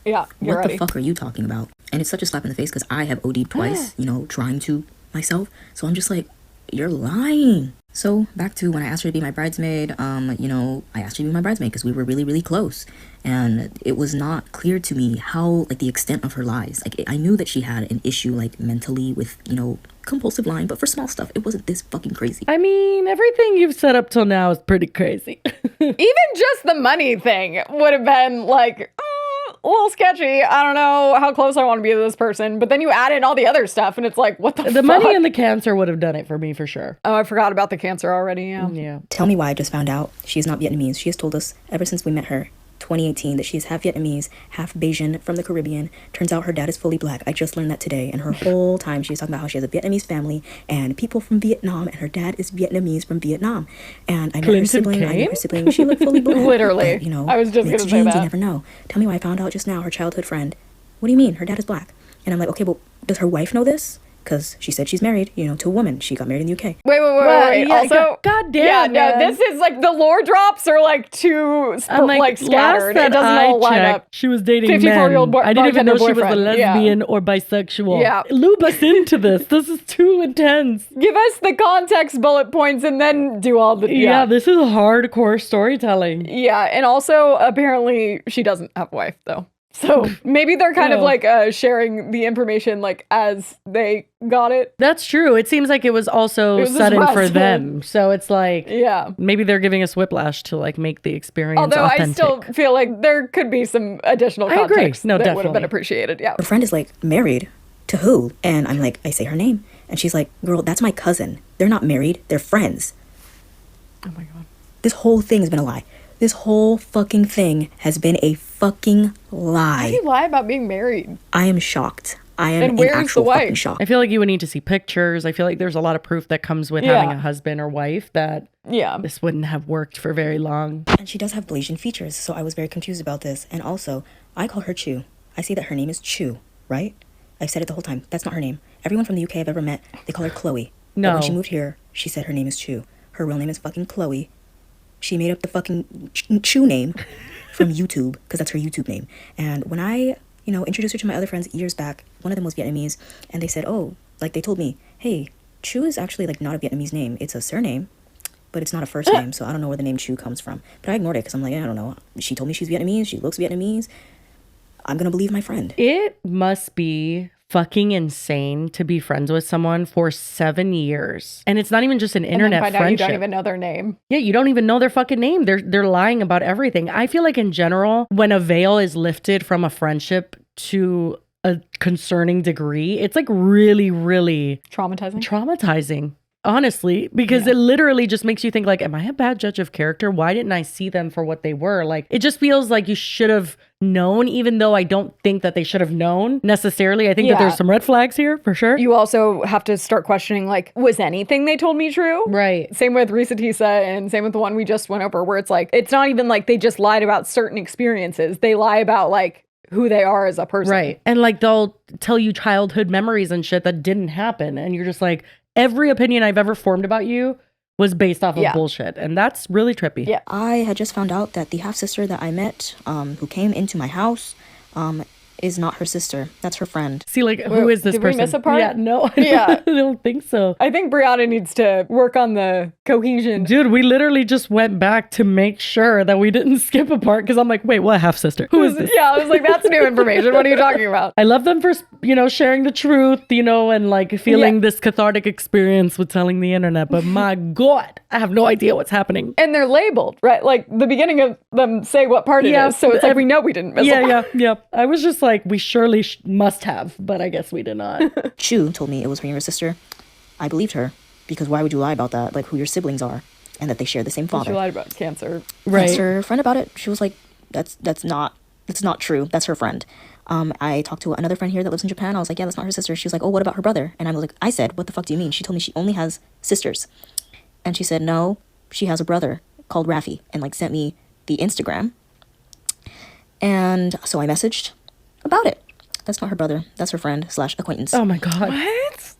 Yeah, you're What ready. the fuck are you talking about? And it's such a slap in the face because I have OD'd twice, you know, trying to myself. So I'm just like, you're lying. So back to when I asked her to be my bridesmaid, you know, I asked her to be my bridesmaid because we were really, really close. And it was not clear to me how, like, the extent of her lies. Like, I knew that she had an issue, like, mentally with, you know, compulsive lying. But for small stuff, it wasn't this fucking crazy. I mean, everything you've said up till now is pretty crazy. Even just the money thing would have been like, a little sketchy. I don't know how close I want to be to this person. But then you add in all the other stuff and it's like, what the fuck? The money and the cancer would have done it for me for sure. Oh, I forgot about the cancer already, yeah. Yeah. Tell me why I just found out she is not Vietnamese. She has told us ever since we met her, 2018, that she is half Vietnamese, half Bajan from the Caribbean. Turns out her dad is fully black. I just learned that today. And her whole time she was talking about how she has a Vietnamese family and people from Vietnam, and her dad is Vietnamese from Vietnam. And I met her sibling. I met her sibling. She looked fully black. Literally. But, you know, I was just mixed gonna say genes, that. You never know. Tell me why I found out just now. Her childhood friend. What do you mean? Her dad is black. And I'm like, okay, well, does her wife know this? because she said she's married, to a woman. She got married in the UK. Wait. Yeah, Also, God damn, yeah, man. no, this is like the lore drops are like too I'm like, scattered. last It doesn't that all I line checked, up. she was dating 54-year-old men. I didn't even know bartender she was a boyfriend. Yeah. lesbian or bisexual. Yeah. Lube us into this. This is too intense. Give us the context bullet points and then do all the Yeah, this is hardcore storytelling. Yeah, and also apparently she doesn't have a wife though. So maybe they're kind of like sharing the information like as they got it. That's true. It seems like it was also sudden for rushed. them. So it's like, Yeah. maybe they're giving us whiplash to like make the experience Although authentic. I still feel like there could be some additional I agree. context No, that would have definitely. been appreciated. Yeah. Her friend is like, married to who? And I'm like, I say her name. And she's like, girl, that's my cousin. They're not married. They're friends. Oh my God. This whole thing has been a lie. This whole fucking thing has been a fucking How do lie. you lie about being married? I am shocked. I am And in where's the actual wife? fucking shock. I feel like you would need to see pictures. I feel like there's a lot of proof that comes with having a husband or wife that Yeah. this wouldn't have worked for very long. And she does have Blasian features, so I was very confused about this. And also, I call her Chu. I say that her name is Chu, right? I've said it the whole time. That's not her name. Everyone from the UK I've ever met, they call her Chloe. No. But when she moved here, she said her name is Chu. Her real name is fucking Chloe. She made up the fucking Chu name from YouTube, because that's her YouTube name. And when I, introduced her to my other friends years back, one of them was Vietnamese, and they said, they told me, hey, Chu is actually like not a Vietnamese name. It's a surname, but it's not a first name, so I don't know where the name Chu comes from. But I ignored it because I'm like, I don't know. She told me she's Vietnamese. She looks Vietnamese. I'm going to believe my friend. It must be fucking insane to be friends with someone for 7 years. And it's not even just an And internet then find out you friendship. don't even know their name. Yeah, you don't even know their fucking name. They're lying about everything. I feel like in general, when a veil is lifted from a friendship to a concerning degree, it's like really, really traumatizing. Honestly, because it literally just makes you think like, am I a bad judge of character? Why didn't I see them for what they were? Like, it just feels like you should have known, even though I don't think that they should have known necessarily. I think that there's some red flags here for sure. You also have to start questioning, like, was anything they told me true? Right. Same with Risa Tisa and same with the one we just went over, where it's like, it's not even like they just lied about certain experiences. They lie about like who they are as a person. Right. And like they'll tell you childhood memories and shit that didn't happen. And you're just like, every opinion I've ever formed about you was based off of bullshit. And that's really trippy. Yeah. I had just found out that the half-sister that I met, who came into my house, is not her sister. That's her friend. See, like, who is this did person? we miss a part? Yeah, no, Yeah. I don't think so. I think Brianna needs to work on the cohesion. Dude, we literally just went back to make sure that we didn't skip a part because I'm like, wait, what half-sister? Who is this? Yeah, I was like, that's new information. What are you talking about? I love them for, sharing the truth, and like feeling this cathartic experience with telling the internet. But my God, I have no idea what's happening. And they're labeled, right? Like the beginning of them say what part it is. So it's like, we know we didn't miss a part. Yeah. I was just like, we surely must have, but I guess we did not. Chu told me it was her younger sister. I believed her, because why would you lie about that? Like, who your siblings are, and that they share the same She father. lied about cancer. Asked her friend about it. She was like, that's not true. That's her friend. I talked to another friend here that lives in Japan. I was like, yeah, that's not her sister. She was like, oh, what about her brother? And I said, what the fuck do you mean? She told me she only has sisters. And she said, no, she has a brother called Rafi, and like sent me the Instagram. And so I messaged about it. That's not her brother. That's her friend / acquaintance. Oh my God. What?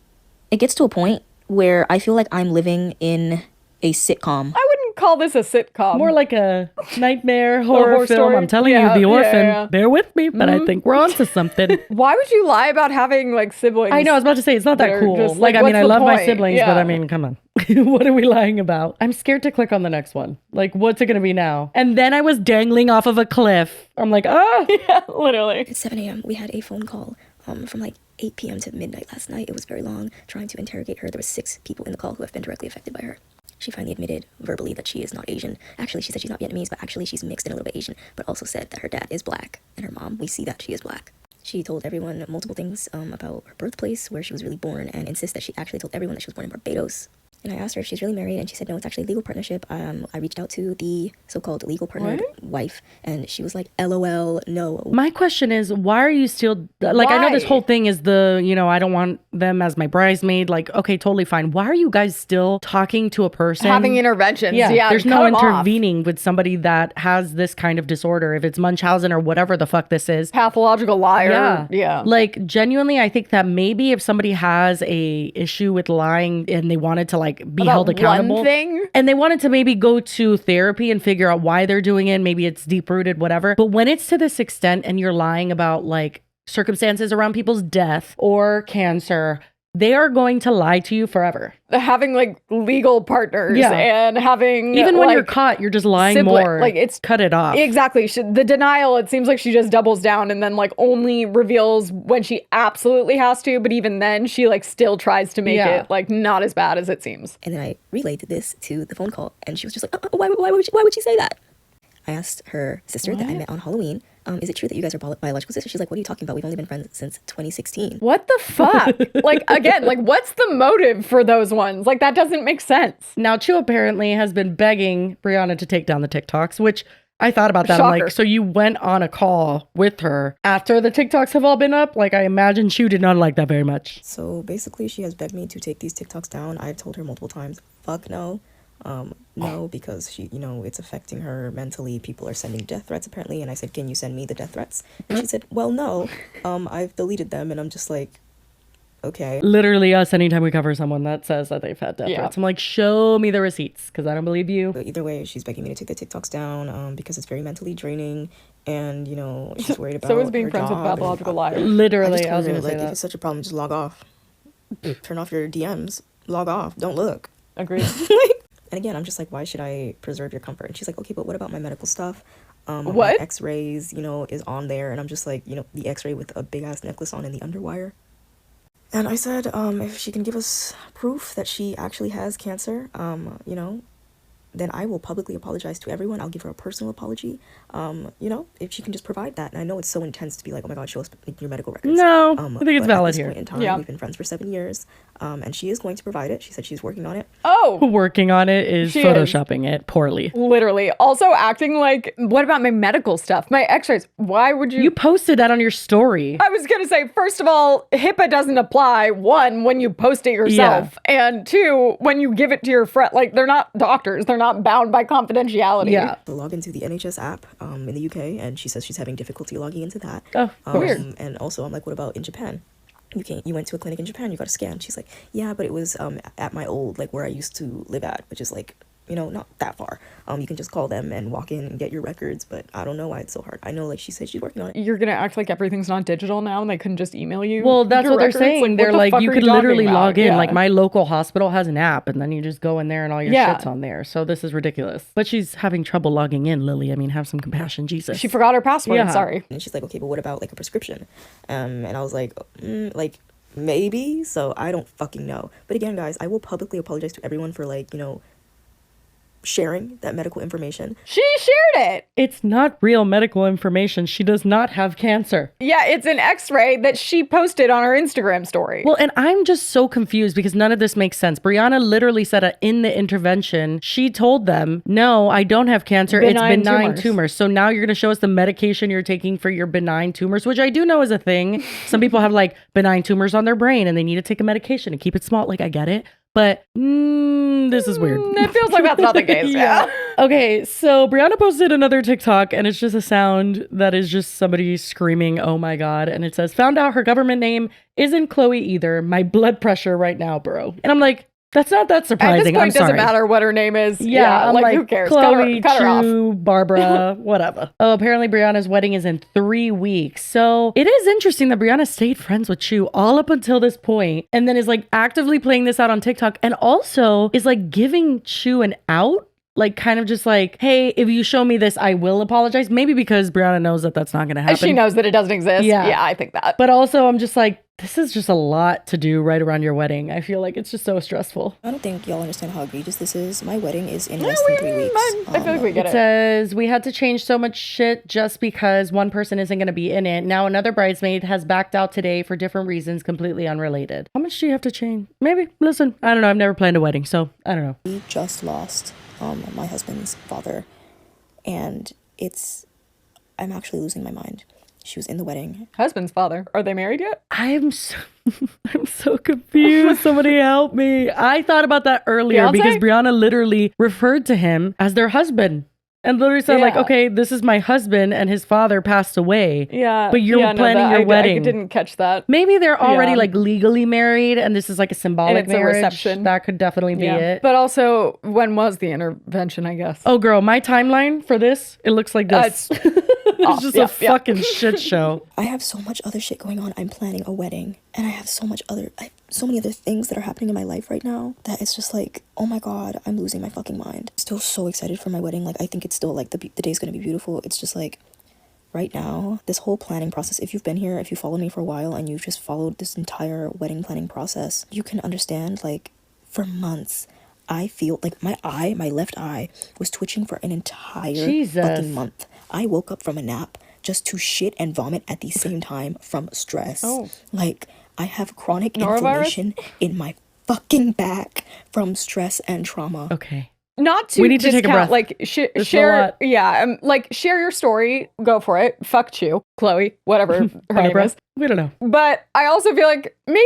It gets to a point where I feel like I'm living in a sitcom. I wouldn't call this a sitcom. More like a nightmare horror horror film. story. I'm telling Yeah, you, The yeah, Orphan. yeah. Bear with me, but I think we're onto something. Why would you lie about having like siblings? I know, I was about to say, it's not that They're cool. just Like, like, I mean, what's I the love my point? siblings, but Yeah. I mean, come on. What are we lying about? I'm scared to click on the next one. Like, what's it going to be now? And then I was dangling off of a cliff. I'm like, Yeah, literally. At 7 a.m., we had a phone call from like 8 p.m. to midnight last night. It was very long, trying to interrogate her. There were 6 people in the call who have been directly affected by her. She finally admitted verbally that she is not Asian. Actually, she said she's not Vietnamese, but actually she's mixed and a little bit Asian, but also said that her dad is black, and her mom, we see that she is black. She told everyone multiple things about her birthplace, where she was really born, and insists that she actually told everyone that she was born in Barbados. And I asked her if she's really married, and she said no, it's actually a legal partnership. I reached out to the so-called legal partnered wife, and she was like, LOL, no. My question is, why are you still like? I know this whole thing is I don't want them as my bridesmaid. Like, okay, totally fine. Why are you guys still talking to a person having interventions? Yeah, there's no intervening with somebody that has this kind of disorder. If it's Munchausen or whatever the fuck this is, pathological liar. Yeah. Like genuinely, I think that maybe if somebody has a issue with lying and they wanted to like be held accountable, one thing, and they wanted to maybe go to therapy and figure out why they're doing it, maybe it's deep rooted, whatever. But when it's to this extent and you're lying about like circumstances around people's death or cancer, they are going to lie to you forever. Having like legal partners and having even when you're caught, you're just lying more. Like it's cut it off. Exactly. The denial, it seems like she just doubles down and then like only reveals when she absolutely has to. But even then she like still tries to make it like not as bad as it seems. And then I relayed this to the phone call, and she was just like, why would she say that? I asked her sister that I met on Halloween, is it true that you guys are biological sisters? She's like, what are you talking about? We've only been friends since 2016. What the fuck? Like, again, like, what's the motive for those ones? Like, that doesn't make sense. Now, Chu apparently has been begging Brianna to take down the TikToks, which I thought about that. Shocker. I'm like, so you went on a call with her after the TikToks have all been up? Like, I imagine Chu did not like that very much. So basically, she has begged me to take these TikToks down. I've told her multiple times, fuck no. No, because she, it's affecting her mentally. People are sending death threats apparently, and I said, can you send me the death threats? And she said, well, no, I've deleted them. And I'm just like, okay. Literally us, anytime we cover someone that says that they've had death threats, I'm like, show me the receipts, because I don't believe you. But either way, she's begging me to take the TikToks down because it's very mentally draining, and she's worried about so is being her friends with job pathological liars. Literally, I was gonna say if that. it's such a problem, just log off. Turn off your DMs. Log off. Don't look. Agreed. And again, I'm just like, why should I preserve your comfort? And she's like, okay, but what about my medical stuff? What? My x-rays, is on there. And I'm just like, the x-ray with a big ass necklace on in the underwire. And I said, if she can give us proof that she actually has cancer, then I will publicly apologize to everyone. I'll give her a personal apology. If she can just provide that. And I know it's so intense to be like, oh my God, show us your medical records. No, I think it's valid here. Point in time, we've been friends for 7 years. And she is going to provide it. She said she's working on it. Oh. Working on it is photoshopping it poorly. Literally. Also acting like, what about my medical stuff? My x-rays. Why would you? You posted that on your story. I was going to say, first of all, HIPAA doesn't apply. One, when you post it yourself. Yeah. And two, when you give it to your friend. Like, they're not doctors. They're not bound by confidentiality. Yeah. To log into the NHS app in the UK, and she says she's having difficulty logging into that. Oh, weird. And also, I'm like, what about in Japan? You went to a clinic in Japan, you got a scan. She's like, yeah, but it was at my old, like, where I used to live at, which is like, not that far. You can just call them and walk in and get your records, but I don't know why it's so hard. I know, like, she said she's working on it. You're gonna act like everything's not digital now and they couldn't just email you? Well, that's what they're saying. Like, they're like, you could literally log in. Yeah. Like, my local hospital has an app, and then you just go in there and all your shit's on there. So this is ridiculous. But she's having trouble logging in, Lily. I mean, have some compassion, Jesus. She forgot her password. Yeah. Sorry. And she's like, okay, but what about, like, a prescription? And I was like, maybe. So I don't fucking know. But again, guys, I will publicly apologize to everyone for, like, sharing that medical information. She shared it. It's not real medical information. She does not have cancer. Yeah, it's an x-ray that she posted on her Instagram story. Well, and I'm just so confused because none of this makes sense. Brianna literally said in the intervention, she told them, no, I don't have cancer. It's benign tumors. So now you're going to show us the medication you're taking for your benign tumors, which I do know is a thing. Some people have like benign tumors on their brain and they need to take a medication to keep it small. Like, I get it. But this is weird. It feels like that's not the case. Yeah. Okay, so Brianna posted another TikTok and it's just a sound that is just somebody screaming, oh my God. And it says, found out her government name isn't Chloe either. My blood pressure right now, bro. And I'm like, that's not that surprising. At this point, I'm sorry. Doesn't matter what her name is. Yeah, I'm like, who cares? Chloe, cut her off. Chu, Barbara, whatever. Oh, apparently Brianna's wedding is in 3 weeks. So it is interesting that Brianna stayed friends with Chu all up until this point, and then is like actively playing this out on TikTok, and also is like giving Chu an out. Like, kind of just like, hey, if you show me this, I will apologize. Maybe because Brianna knows that that's not going to happen. She knows that it doesn't exist. Yeah, I think that. But also, I'm just like, This is just a lot to do right around your wedding. I feel like it's just so stressful. I don't think y'all understand how egregious this is. My wedding is in less than 3 weeks. I feel like we get It it. says we had to change so much shit just because one person isn't going to be in it. Now another bridesmaid has backed out today for different reasons, completely unrelated. How much do you have to change? Maybe. Listen, I don't know. I've never planned a wedding, so I don't know. We just lost my husband's father, and I'm actually losing my mind. She was in the wedding. Husband's father. Are they married yet? I'm so confused. Somebody help me. I thought about that earlier Beyonce? because Brianna literally referred to him as their husband. And literally said, like, Yeah. okay, this is my husband and his father passed away. Yeah. But you're planning your wedding. I didn't catch that. Maybe they're already Yeah. like legally married and this is like a symbolic And it's a marriage. reception. That could definitely be it. But also, when was the intervention, I guess? Oh, girl, my timeline for this, it looks like this. It's just a fucking shit show. I have so much other shit going on. I'm planning a wedding, and I have so many other things that are happening in my life right now that it's just like, oh my god, I'm losing my fucking mind. Still so excited for my wedding. Like, I think it's still like the day's gonna be beautiful. It's just like right now, this whole planning process, if you've been here, if you followed me for a while and you've just followed this entire wedding planning process, you can understand, like, for months I feel like my left eye was twitching for an entire fucking month. I woke up from a nap just to shit and vomit at the same time from stress. Like, I have chronic inflammation in my fucking back from stress and trauma. Okay. Not to We need to discount, take a breath. like, This is a share, lot. yeah, like, share your story, go for it, fuck Chew, Chloe, whatever her name is. We don't know. But I also feel like maybe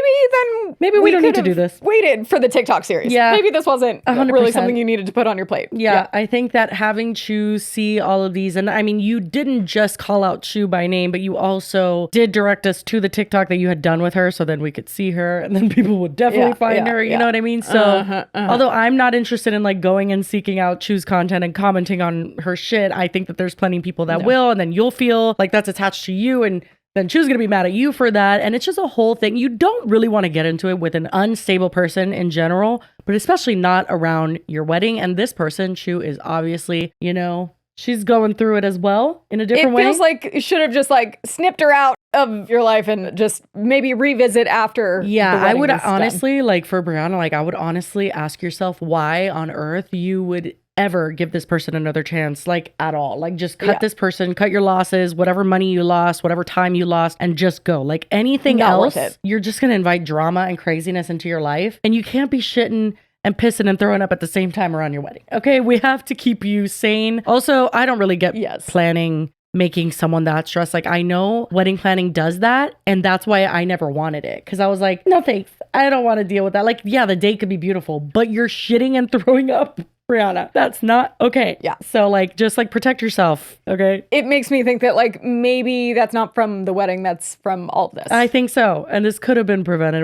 we don't need to could've do this. Waited for the TikTok series. Yeah. Maybe this wasn't 100%. really something you needed to put on your plate. Yeah, I think that having Chu see all of these, and I mean, you didn't just call out Chu by name, but you also did direct us to the TikTok that you had done with her so then we could see her and then people would definitely find her. You know what I mean? So, although I'm not interested in like going and seeking out Chu's content and commenting on her shit, I think that there's plenty of people that will, and then you'll feel like that's attached to you and then Chu's gonna be mad at you for that. And it's just a whole thing. You don't really want to get into it with an unstable person in general, but especially not around your wedding. And this person, Chu, is obviously, you know, she's going through it as well in a different way. It feels like you should have just like snipped her out of your life and just maybe revisit after. Yeah, the I wedding would is done. honestly, like for Brianna, like I would honestly ask yourself why on earth you would ever give this person another chance, like at all. Like just cut this person, cut your losses, whatever money you lost, whatever time you lost, and just go. Like anything Not else, worth it. you're just gonna invite drama and craziness into your life. And you can't be shitting and pissing and throwing up at the same time around your wedding. Okay, we have to keep you sane. Also, I don't really get planning making someone that stressed. Like I know wedding planning does that, and that's why I never wanted it, because I was like, no thanks, I don't want to deal with that. Like, yeah, the date could be beautiful, but you're shitting and throwing up, Brianna. That's not okay. Yeah. So like, just like protect yourself. Okay. It makes me think that like maybe that's not from the wedding, that's from all of this. I think so. And this could have been prevented.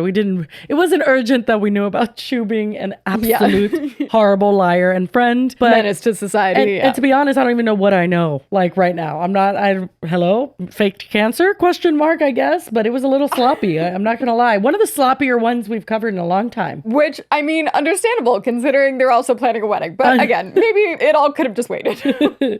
It wasn't urgent that we knew about Chu being an absolute horrible liar and friend. But menace to society. And to be honest, I don't even know what I know. Like right now, hello, faked cancer? Question mark, I guess. But it was a little sloppy. I'm not going to lie. One of the sloppier ones we've covered in a long time. Which, I mean, understandable considering they're also planning a wedding. But again, maybe it all could have just waited.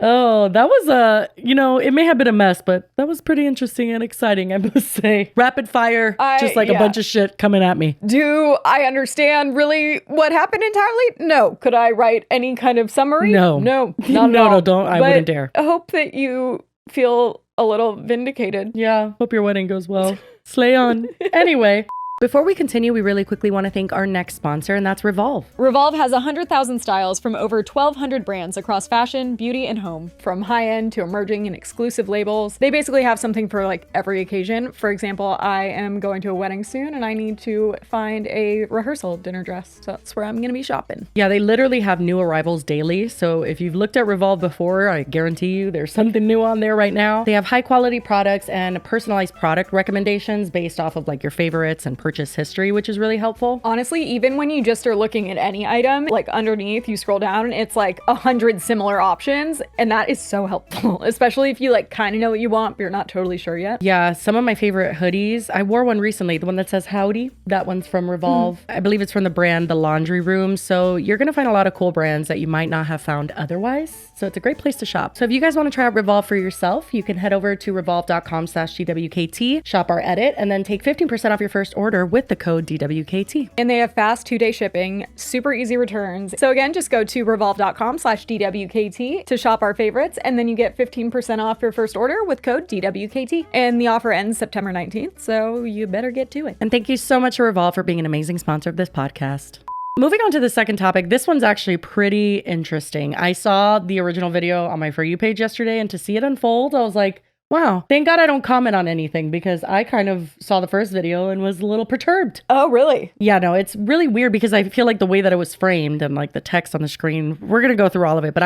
Oh, that was it may have been a mess, but that was pretty interesting and exciting, I must say. Rapid fire, just like a bunch of shit coming at me. Do I understand really what happened entirely? No. Could I write any kind of summary? No. Not at all. No, don't. I wouldn't dare. I hope that you feel a little vindicated. Yeah, hope your wedding goes well. Slay on. Anyway. Before we continue, we really quickly want to thank our next sponsor, and that's Revolve. Revolve has 100,000 styles from over 1,200 brands across fashion, beauty, and home. From high-end to emerging and exclusive labels, they basically have something for like every occasion. For example, I am going to a wedding soon, and I need to find a rehearsal dinner dress. So that's where I'm going to be shopping. Yeah, they literally have new arrivals daily. So if you've looked at Revolve before, I guarantee you there's something new on there right now. They have high-quality products and personalized product recommendations based off of like your favorites and purchase history, which is really helpful. Honestly, even when you just are looking at any item, like underneath, you scroll down, it's like 100 similar options. And that is so helpful, especially if you like kind of know what you want, but you're not totally sure yet. Yeah, some of my favorite hoodies. I wore one recently, the one that says Howdy. That one's from Revolve. I believe it's from the brand The Laundry Room. So you're going to find a lot of cool brands that you might not have found otherwise. So it's a great place to shop. So if you guys want to try out Revolve for yourself, you can head over to revolve.com/DWKT, shop our edit, and then take 15% off your first order with the code DWKT. And they have fast 2-day shipping, super easy returns. So again, just go to revolve.com/DWKT to shop our favorites, and then you get 15% off your first order with code DWKT. And the offer ends September 19th, so you better get to it. And thank you so much to Revolve for being an amazing sponsor of this podcast. Moving on to the second topic, this one's actually pretty interesting. I saw the original video on my For You page yesterday, and to see it unfold, I was like, wow, thank God I don't comment on anything, because I kind of saw the first video and was a little perturbed. Oh, really? Yeah, no, it's really weird because I feel like the way that it was framed and like the text on the screen, we're going to go through all of it, but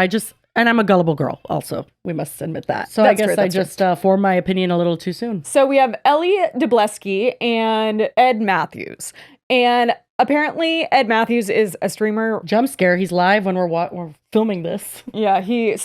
and I'm a gullible girl also, we must admit that. So I guess I just formed my opinion a little too soon. So we have Ellie Dubleski and Ed Matthews. And apparently Ed Matthews is a streamer. Jump scare, he's live when we're filming this. Yeah, he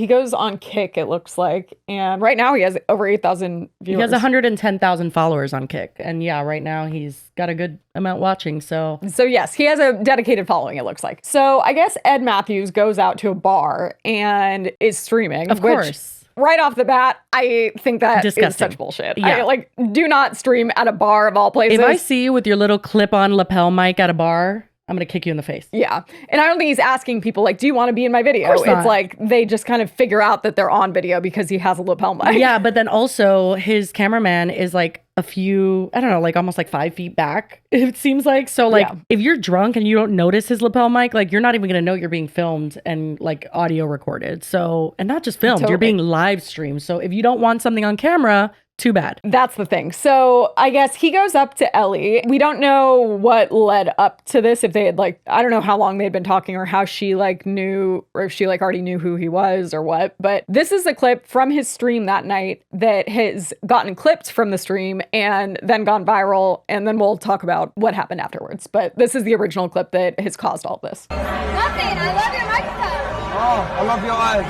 goes on Kick, it looks like. And right now he has over 8,000 viewers. He has 110,000 followers on Kick. And yeah, right now he's got a good amount watching, So yes, he has a dedicated following, it looks like. So I guess Ed Matthews goes out to a bar and is streaming. Of course. Right off the bat, I think that Disgusting. is such bullshit. Yeah. Do not stream at a bar of all places. If I see you with your little clip-on lapel mic at a bar, I'm going to kick you in the face. Yeah. And I don't think he's asking people, like, do you want to be in my video? It's like they just kind of figure out that they're on video because he has a lapel mic. Yeah, but then also his cameraman is like a few, I don't know, like almost like 5 feet back, it seems like. So like if you're drunk and you don't notice his lapel mic, like you're not even going to know you're being filmed and like audio recorded. So, and not just filmed, you're being live streamed. So if you don't want something on camera, too bad. That's the thing. So I guess he goes up to Ellie. We don't know what led up to this. If they had I don't know how long they'd been talking or how she knew, or if she already knew who he was or what. But this is a clip from his stream that night that has gotten clipped from the stream and then gone viral. And then we'll talk about what happened afterwards. But this is the original clip that has caused all this. Nothing. I love your microphone. Oh, I love your eyes.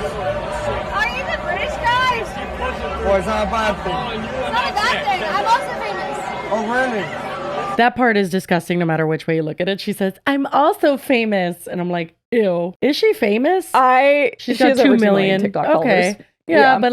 Are you the British guy? Boy, it's not a bad thing. It's not a bad thing. I'm also famous. Oh, really? That part is disgusting no matter which way you look at it. She says, I'm also famous. And I'm like, ew. Is she famous? She's got 2 million TikTok followers. Yeah, but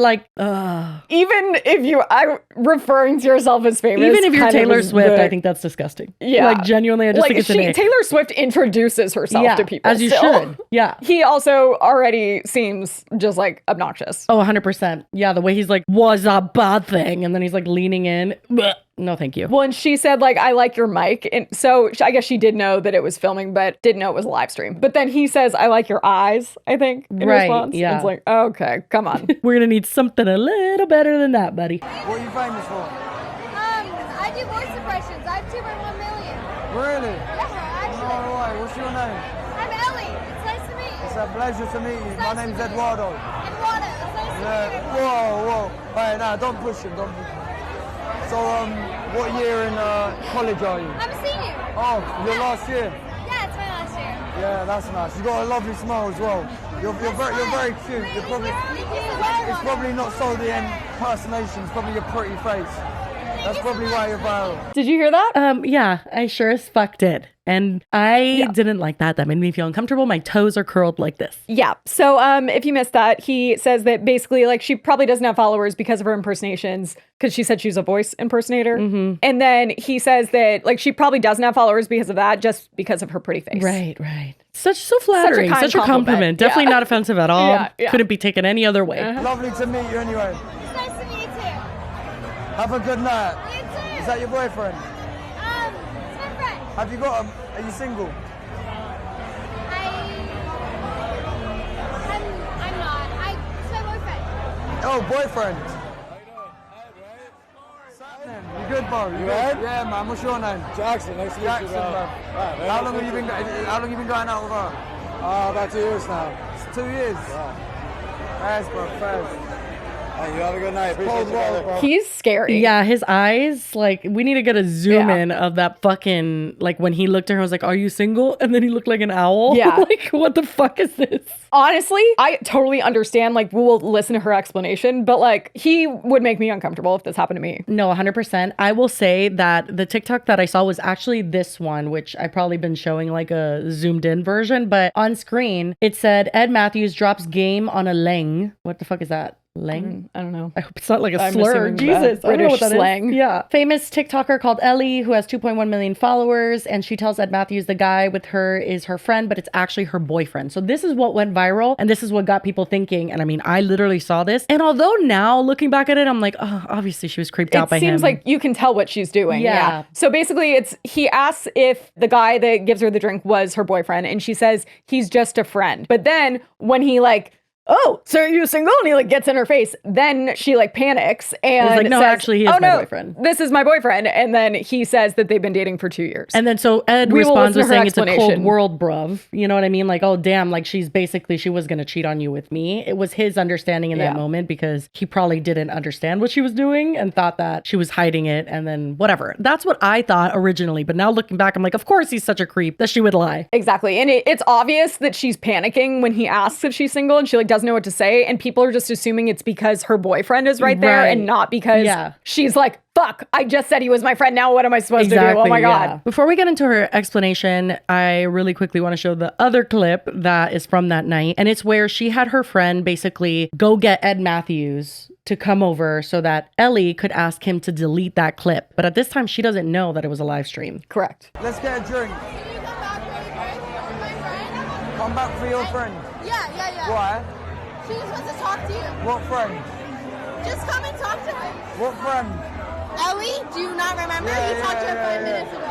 even if referring to yourself as famous, even if you're Taylor Swift, I think that's disgusting. Yeah, genuinely, I just think it's an ick. Taylor Swift introduces herself to people, as you should. Yeah, he also already seems just obnoxious. Oh, 100%. Yeah, the way he's like, was a bad thing, and then he's leaning in. Blech. No, thank you. Well, and she said, I like your mic. And so I guess she did know that it was filming, but didn't know it was a live stream. But then he says, I like your eyes, I think, in response. Yeah. It's like, okay, come on. We're going to need something a little better than that, buddy. What are you famous for? I do voice impressions. I have 2.1 million. Really? Yeah, actually. No way. What's your name? I'm Ellie. It's nice to meet you. It's a pleasure to meet you. My name's Eduardo. Eduardo. It's nice to meet you. Whoa. Alright, now don't push him. So, what year in college are you? I'm a senior. Oh, your last year? Yeah, it's my last year. Yeah, that's nice. You got a lovely smile as well. You're very cute. It's probably not solely the impersonation. It's probably your pretty face. That's probably why you're viral. Did you hear that? Yeah, I sure as fuck did. And I didn't like that. That made me feel uncomfortable. My toes are curled like this. Yeah. So if you missed that, he says that basically she probably doesn't have followers because of her impersonations, because she said she's a voice impersonator. Mm-hmm. And then he says that she probably doesn't have followers because of that, just because of her pretty face. Right. So flattering. Such a compliment. Definitely not offensive at all. Yeah. Couldn't be taken any other way. Uh-huh. Lovely to meet you anyway. It's nice to meet you too. Have a good night. You too. Is that your boyfriend? It's my friend. Have you got him? Are you single? I'm not. It's my boyfriend. Oh, boyfriend. You good, bro? You good? Yeah, man. What's your name? Jackson. Nice to meet you, Jackson, bro. Right, How long have you been going out with her? About 2 years now. It's 2 years. Yeah. Fast, bro. Fast. Hey, you have a good night. Cold world, bro. He's scary. Yeah, his eyes, like, we need to get a zoom in of that fucking, like, when he looked at her, I was like, are you single? And then he looked like an owl. Yeah. Like, what the fuck is this? Honestly, I totally understand. Like, we'll listen to her explanation, but like, he would make me uncomfortable if this happened to me. No, 100%. I will say that the TikTok that I saw was actually this one, which I probably been showing like a zoomed in version, but on screen, it said Ed Matthews drops game on a leng. What the fuck is that? Leng? I don't know. I hope it's not like a I'm slur. assuming Jesus, I don't know British what that slang. is. Yeah. Famous TikToker called Ellie, who has 2.1 million followers, and she tells Ed Matthews the guy with her is her friend, but it's actually her boyfriend. So this is what went viral, and this is what got people thinking. And I mean, I literally saw this, and although now looking back at it, I'm like, oh, obviously she was creeped out by him. It seems like you can tell what she's doing. Yeah. So basically, he asks if the guy that gives her the drink was her boyfriend, and she says he's just a friend. But then when he like, oh, so are you single? And he like gets in her face. Then she like panics and like, no, says, actually, he is my boyfriend. This is my boyfriend. And then he says that they've been dating for 2 years. And then so Ed We will responds listen with to her saying it's a cold explanation. world, bruv. You know what I mean? Like, oh, damn, like she was going to cheat on you with me. It was his understanding in that moment because he probably didn't understand what she was doing and thought that she was hiding it and then whatever. That's what I thought originally. But now looking back, I'm like, of course he's such a creep that she would lie. Exactly. And it's obvious that she's panicking when he asks if she's single and she like doesn't know what to say. And people are just assuming it's because her boyfriend is right there and not because she's like, fuck, I just said he was my friend. Now what am I supposed to do? Oh my God. Before we get into her explanation, I really quickly want to show the other clip that is from that night. And it's where she had her friend basically go get Ed Matthews to come over so that Ellie could ask him to delete that clip. But at this time, she doesn't know that it was a live stream. Correct. Let's get a drink. Come back for your friend. Yeah. Why? She just wants to talk to you. What friend? Just come and talk to her. What friend? Ellie, do you not remember? Yeah, You talked to her yeah, 5 minutes ago.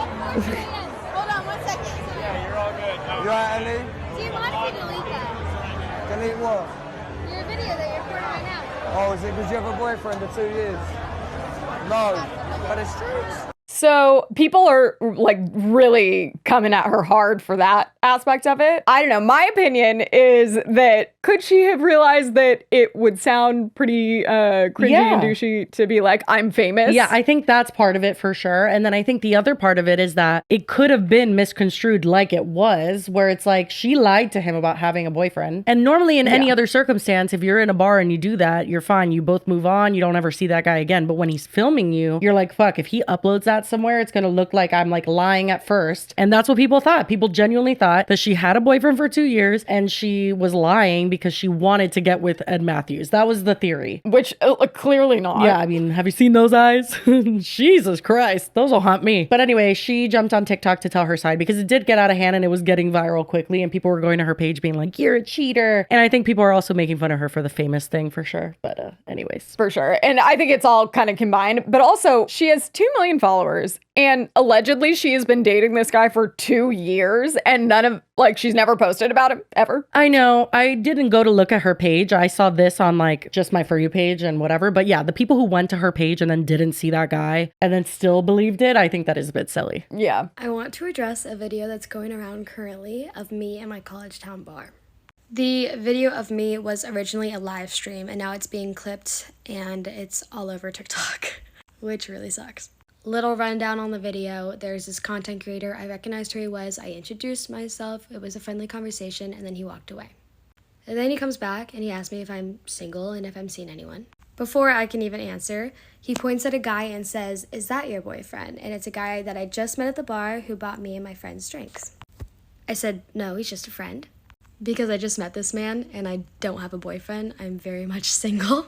Hold on 1 second. Yeah, you're all good. You alright, Ellie? Do you mind if we delete that? Delete what? Your video that you're recording right now. Oh, is it because you have a boyfriend of 2 years? No. But it's true. So people are like really coming at her hard for that aspect of it. I don't know. My opinion is that could she have realized that it would sound pretty cringy and douchey to be like, I'm famous? Yeah, I think that's part of it for sure. And then I think the other part of it is that it could have been misconstrued like it was, where it's like she lied to him about having a boyfriend. And normally in any other circumstance, if you're in a bar and you do that, you're fine. You both move on. You don't ever see that guy again. But when he's filming you, you're like, fuck, if he uploads that somewhere, it's going to look like I'm like lying at first. And that's what people thought. People genuinely thought that she had a boyfriend for 2 years and she was lying because she wanted to get with Ed Matthews. That was the theory. Which clearly not. Yeah, I mean, have you seen those eyes? Jesus Christ, those will haunt me. But anyway, she jumped on TikTok to tell her side because it did get out of hand and it was getting viral quickly and people were going to her page being like, you're a cheater. And I think people are also making fun of her for the famous thing for sure. But anyways. For sure. And I think it's all kind of combined. But also, she has 2 million followers. And allegedly, she has been dating this guy for 2 years and she's never posted about him ever. I know. I didn't go to look at her page. I saw this on like just my For You page and whatever. But yeah, the people who went to her page and then didn't see that guy and then still believed it, I think that is a bit silly. Yeah. I want to address a video that's going around currently of me in my college town bar. The video of me was originally a live stream and now it's being clipped and it's all over TikTok, which really sucks. Little rundown on the video. There's this content creator. I recognized who he was. I introduced myself. It was a friendly conversation and then he walked away. And then he comes back and he asks me if I'm single and if I'm seeing anyone. Before I can even answer, he points at a guy and says, "Is that your boyfriend?" And it's a guy that I just met at the bar who bought me and my friends drinks. I said, "No, he's just a friend." Because I just met this man and I don't have a boyfriend. I'm very much single.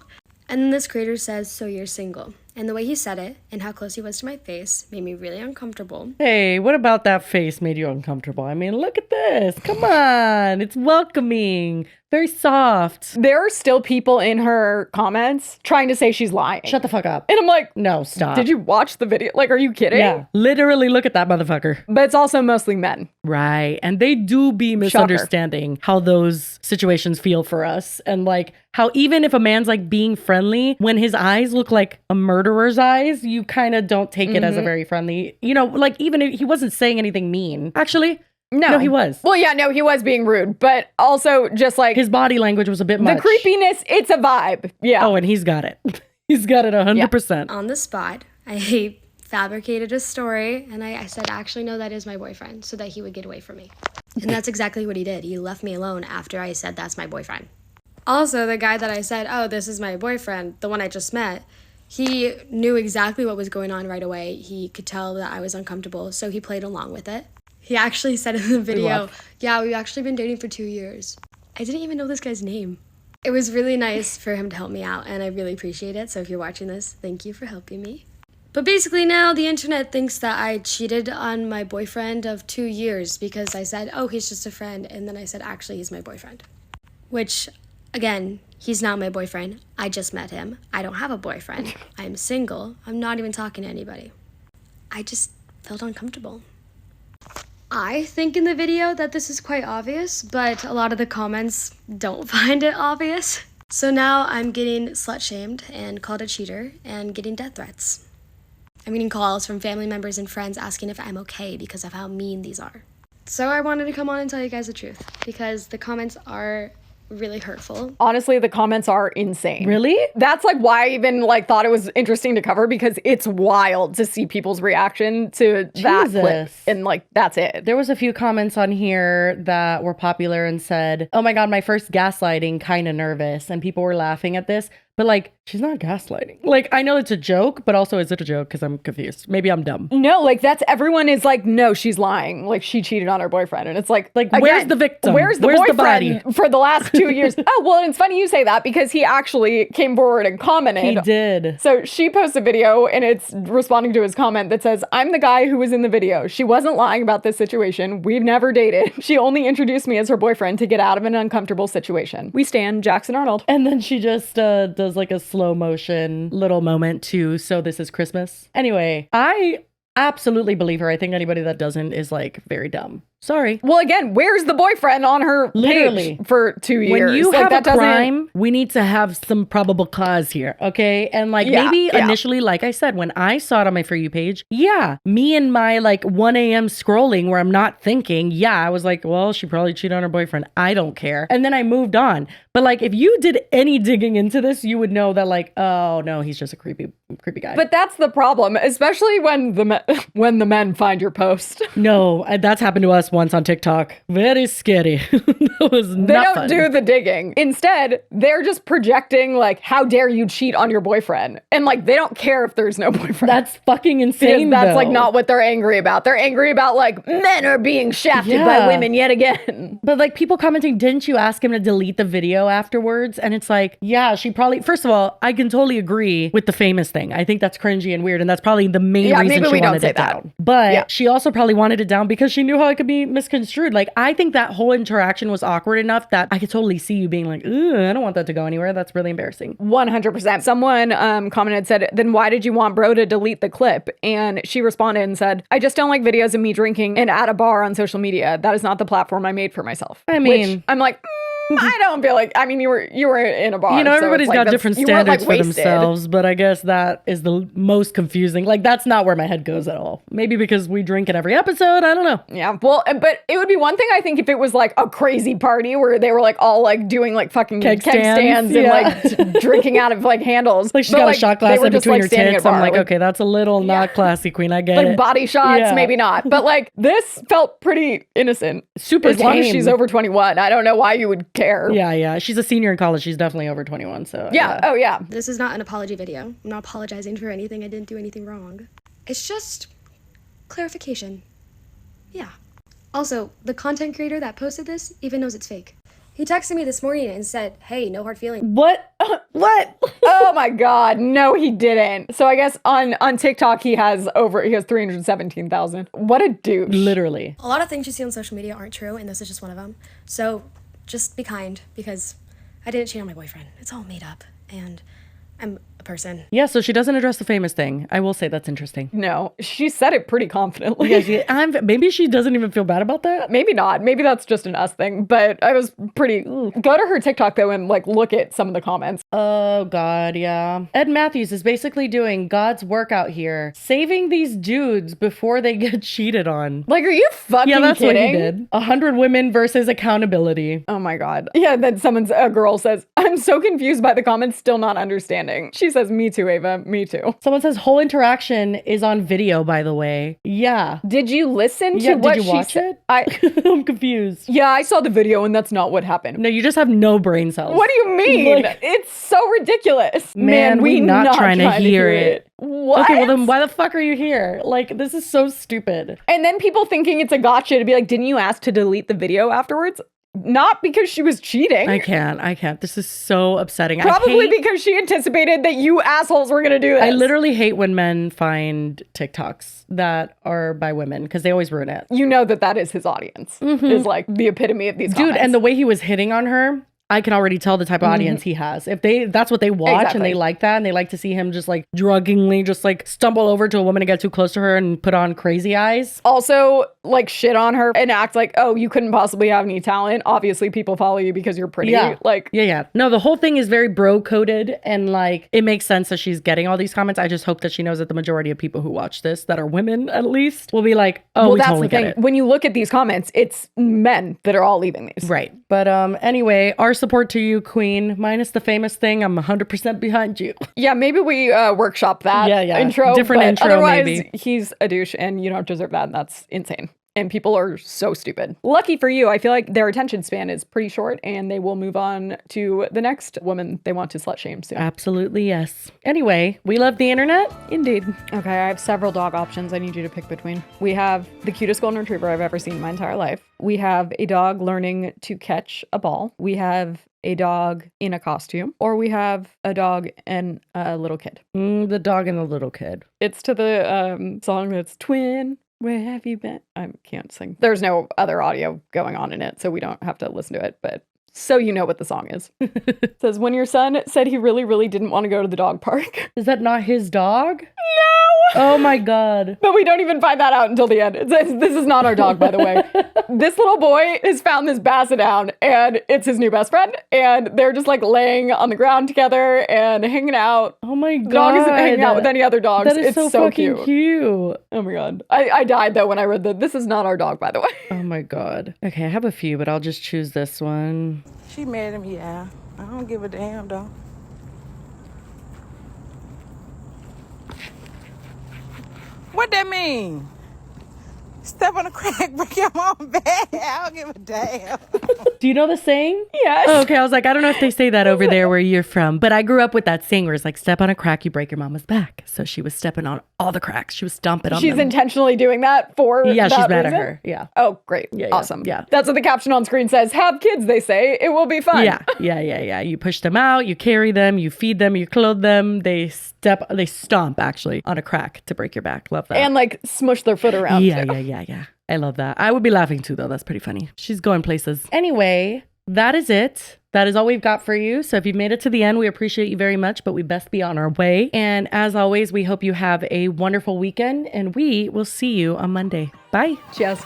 And then this creator says, "So you're single." And the way he said it and how close he was to my face made me really uncomfortable. Hey, what about that face made you uncomfortable? I mean, look at this. Come on. It's welcoming. Very soft. There are still people in her comments trying to say she's lying. Shut the fuck up. And I'm like, no, stop. Did you watch the video? Like, are you kidding? Yeah. Literally look at that motherfucker. But it's also mostly men. Right. And they do be misunderstanding how those situations feel for us. And like how even if a man's like being friendly, when his eyes look like a murderer's eyes, you kind of don't take it as a very friendly, like even if he wasn't saying anything mean. Actually, No, he was. Well, yeah, no, he was being rude, but also just like His body language was a bit much. the creepiness, it's a vibe. Yeah. Oh, and he's got it. He's got it 100%. On the spot, I fabricated a story, and I said, actually, no, that is my boyfriend, so that he would get away from me. And that's exactly what he did. He left me alone after I said, that's my boyfriend. Also, the guy that I said, oh, this is my boyfriend, the one I just met, he knew exactly what was going on right away. He could tell that I was uncomfortable, so he played along with it. He actually said in the video, yeah, we've actually been dating for 2 years. I didn't even know this guy's name. It was really nice for him to help me out, and I really appreciate it. So if you're watching this, thank you for helping me. But basically now the internet thinks that I cheated on my boyfriend of 2 years because I said, oh, he's just a friend. And then I said, actually, he's my boyfriend. Which, again, he's not my boyfriend. I just met him. I don't have a boyfriend. I'm single. I'm not even talking to anybody. I just felt uncomfortable. I think in the video that this is quite obvious, but a lot of the comments don't find it obvious. So now I'm getting slut-shamed and called a cheater and getting death threats. I'm getting calls from family members and friends asking if I'm okay because of how mean these are. So I wanted to come on and tell you guys the truth because the comments are really hurtful. Honestly, the comments are insane. Really? That's like why I even like thought it was interesting to cover because it's wild to see people's reaction to that clip. And like, that's it. There was a few comments on here that were popular and said, oh my God, my first gaslighting, kind of nervous. And people were laughing at this. But like, she's not gaslighting. Like, I know it's a joke, but also is it a joke? Because I'm confused. Maybe I'm dumb. No, like everyone is like, no, she's lying. Like she cheated on her boyfriend. And it's like again, where's the victim? Where's the boyfriend for the last 2 years? Oh, well, it's funny you say that because he actually came forward and commented. He did. So she posted a video and it's responding to his comment that says, I'm the guy who was in the video. She wasn't lying about this situation. We've never dated. She only introduced me as her boyfriend to get out of an uncomfortable situation. We stand Jackson Arnold. And then she just does like a slow motion little moment to So This Is Christmas. Anyway, I absolutely believe her. I think anybody that doesn't is like very dumb. Sorry. Well, again, where's the boyfriend on her page for 2 years? When you like, have a crime, we need to have some probable cause here, okay? And like maybe initially, like I said, when I saw it on my For You page, me and my like 1 a.m. scrolling where I'm not thinking, I was like, well, she probably cheated on her boyfriend. I don't care. And then I moved on. But like, if you did any digging into this, you would know that like, oh no, he's just a creepy guy. But that's the problem, especially when the men find your post. No, that's happened to us once on TikTok. Very scary. That was They don't do the digging. Instead, they're just projecting like, how dare you cheat on your boyfriend? And like, they don't care if there's no boyfriend. That's fucking insane. That's like not what they're angry about. They're angry about like men are being shafted by women yet again. But like people commenting, didn't you ask him to delete the video afterwards? And it's like, she probably, first of all, I can totally agree with the famous thing. I think that's cringy and weird. And that's probably the main reason she wanted it down. But she also probably wanted it down because she knew how it could be misconstrued. Like, I think that whole interaction was awkward enough that I could totally see you being like, ooh, I don't want that to go anywhere. That's really embarrassing. 100%. Someone commented, said, then why did you want bro to delete the clip? And she responded and said, I just don't like videos of me drinking and at a bar on social media. That is not the platform I made for myself. I mean, which I'm like, I don't feel like, I mean, you were in a bar. You know, everybody's so got different standards for wasted. themselves, but I guess that is the most confusing. Like, that's not where my head goes at all. Maybe because we drink in every episode. I don't know. Yeah. Well, but it would be one thing, I think, if it was like a crazy party where they were like all like doing like fucking keg stands and like drinking out of like handles. Like she's got a shot glass in between her tits. I'm like, okay, that's a little not classy, queen. I get it. Like body shots, maybe not. But like this felt pretty innocent. Super as long as she's over 21. I don't know why you would care. Yeah. She's a senior in college. She's definitely over 21. So Oh yeah. This is not an apology video. I'm not apologizing for anything. I didn't do anything wrong. It's just clarification. Yeah. Also, the content creator that posted this even knows it's fake. He texted me this morning and said, hey, no hard feelings. What? What? Oh my God. No, he didn't. So I guess on TikTok, he has 317,000. What a douche. Literally. A lot of things you see on social media aren't true, and this is just one of them. So just be kind, because I didn't cheat on my boyfriend. It's all made up, and I'm person. Yeah, so she doesn't address the famous thing. I will say that's interesting. No, she said it pretty confidently. Yeah, maybe she doesn't even feel bad about that. Maybe not. Maybe that's just an us thing. But I was pretty. Go to her TikTok though and like look at some of the comments. Oh God, yeah. Ed Matthews is basically doing God's work out here, saving these dudes before they get cheated on. Like, are you fucking Yeah, that's kidding? what he did. 100 women versus accountability. Oh my God. Yeah, then a girl says, I'm so confused by the comments, still not understanding. She says, me too, Ava, me too. Someone says whole interaction is on video, by the way. Yeah. Did you listen to what did you watch said? it? I'm confused. Yeah, I saw the video and that's not what happened. No, you just have no brain cells. What do you mean? Like, it's so ridiculous. Man, we not trying to hear it. What? Okay, well then why the fuck are you here? Like, this is so stupid. And then people thinking it's a gotcha to be like, didn't you ask to delete the video afterwards? Not because she was cheating. I can't. This is so upsetting. Probably because she anticipated that you assholes were going to do this. I literally hate when men find TikToks that are by women because they always ruin it. You know that is his audience. Is like the epitome of these comments. Dude, and the way he was hitting on her, I can already tell the type of audience he has. If that's what they watch and they like that and they like to see him just like druggingly just like stumble over to a woman and get too close to her and put on crazy eyes. Also like shit on her and act like, oh, you couldn't possibly have any talent. Obviously people follow you because you're pretty. Yeah. Like, yeah. No, the whole thing is very bro coded and like it makes sense that she's getting all these comments. I just hope that she knows that the majority of people who watch this that are women at least will be like, oh, well, we that's totally the thing. get it. When you look at these comments, it's men that are all leaving these. Right. But anyway, our support to you, Queen, minus the famous thing. I'm 100% behind you. Yeah, maybe we workshop that intro. Different but intro, otherwise, maybe. He's a douche and you don't deserve that. And that's insane. And people are so stupid. Lucky for you, I feel like their attention span is pretty short and they will move on to the next woman they want to slut shame soon. Absolutely, yes. Anyway, we love the internet. Indeed. Okay, I have several dog options I need you to pick between. We have the cutest golden retriever I've ever seen in my entire life. We have a dog learning to catch a ball. We have a dog in a costume. Or we have a dog and a little kid. The dog and the little kid. It's to the song that's Twin. Where have you been? I can't sing. There's no other audio going on in it, so we don't have to listen to it, but so you know what the song is. It says, when your son said he really, really didn't want to go to the dog park. Is that not his dog? No! Oh my God. But we don't even find that out until the end. It says, this is not our dog, by the way. This little boy has found this basset hound, and it's his new best friend, and they're just like laying on the ground together and hanging out. Oh my God. The dog isn't hanging out with any other dogs. That is it's so fucking cute. Oh my God. I died though when I read this is not our dog, by the way. Oh my God. Okay, I have a few, but I'll just choose this one. She mad at me, yeah. I don't give a damn though. What that mean? Step on a crack, break your mom back. I don't give a damn. Do you know the saying? Yes. Oh, okay, I was like, I don't know if they say that over there where you're from, but I grew up with that saying where it's like, step on a crack, you break your mama's back. So she was stepping on all the cracks. She was stomping on She's them. intentionally doing that for Yeah, that she's mad reason? at her. Yeah. Oh, great. Yeah, awesome. yeah. That's what the caption on screen says. Have kids, they say. It will be fun. Yeah. You push them out, you carry them, you feed them, you clothe them. They stomp actually on a crack to break your back. Love that. And like smush their foot around. Yeah. too. I love that. I would be laughing too, though. That's pretty funny. She's going places. Anyway, that is it. That is all we've got for you. So if you've made it to the end, we appreciate you very much, but we best be on our way. And as always, we hope you have a wonderful weekend and we will see you on Monday. Bye. Cheers.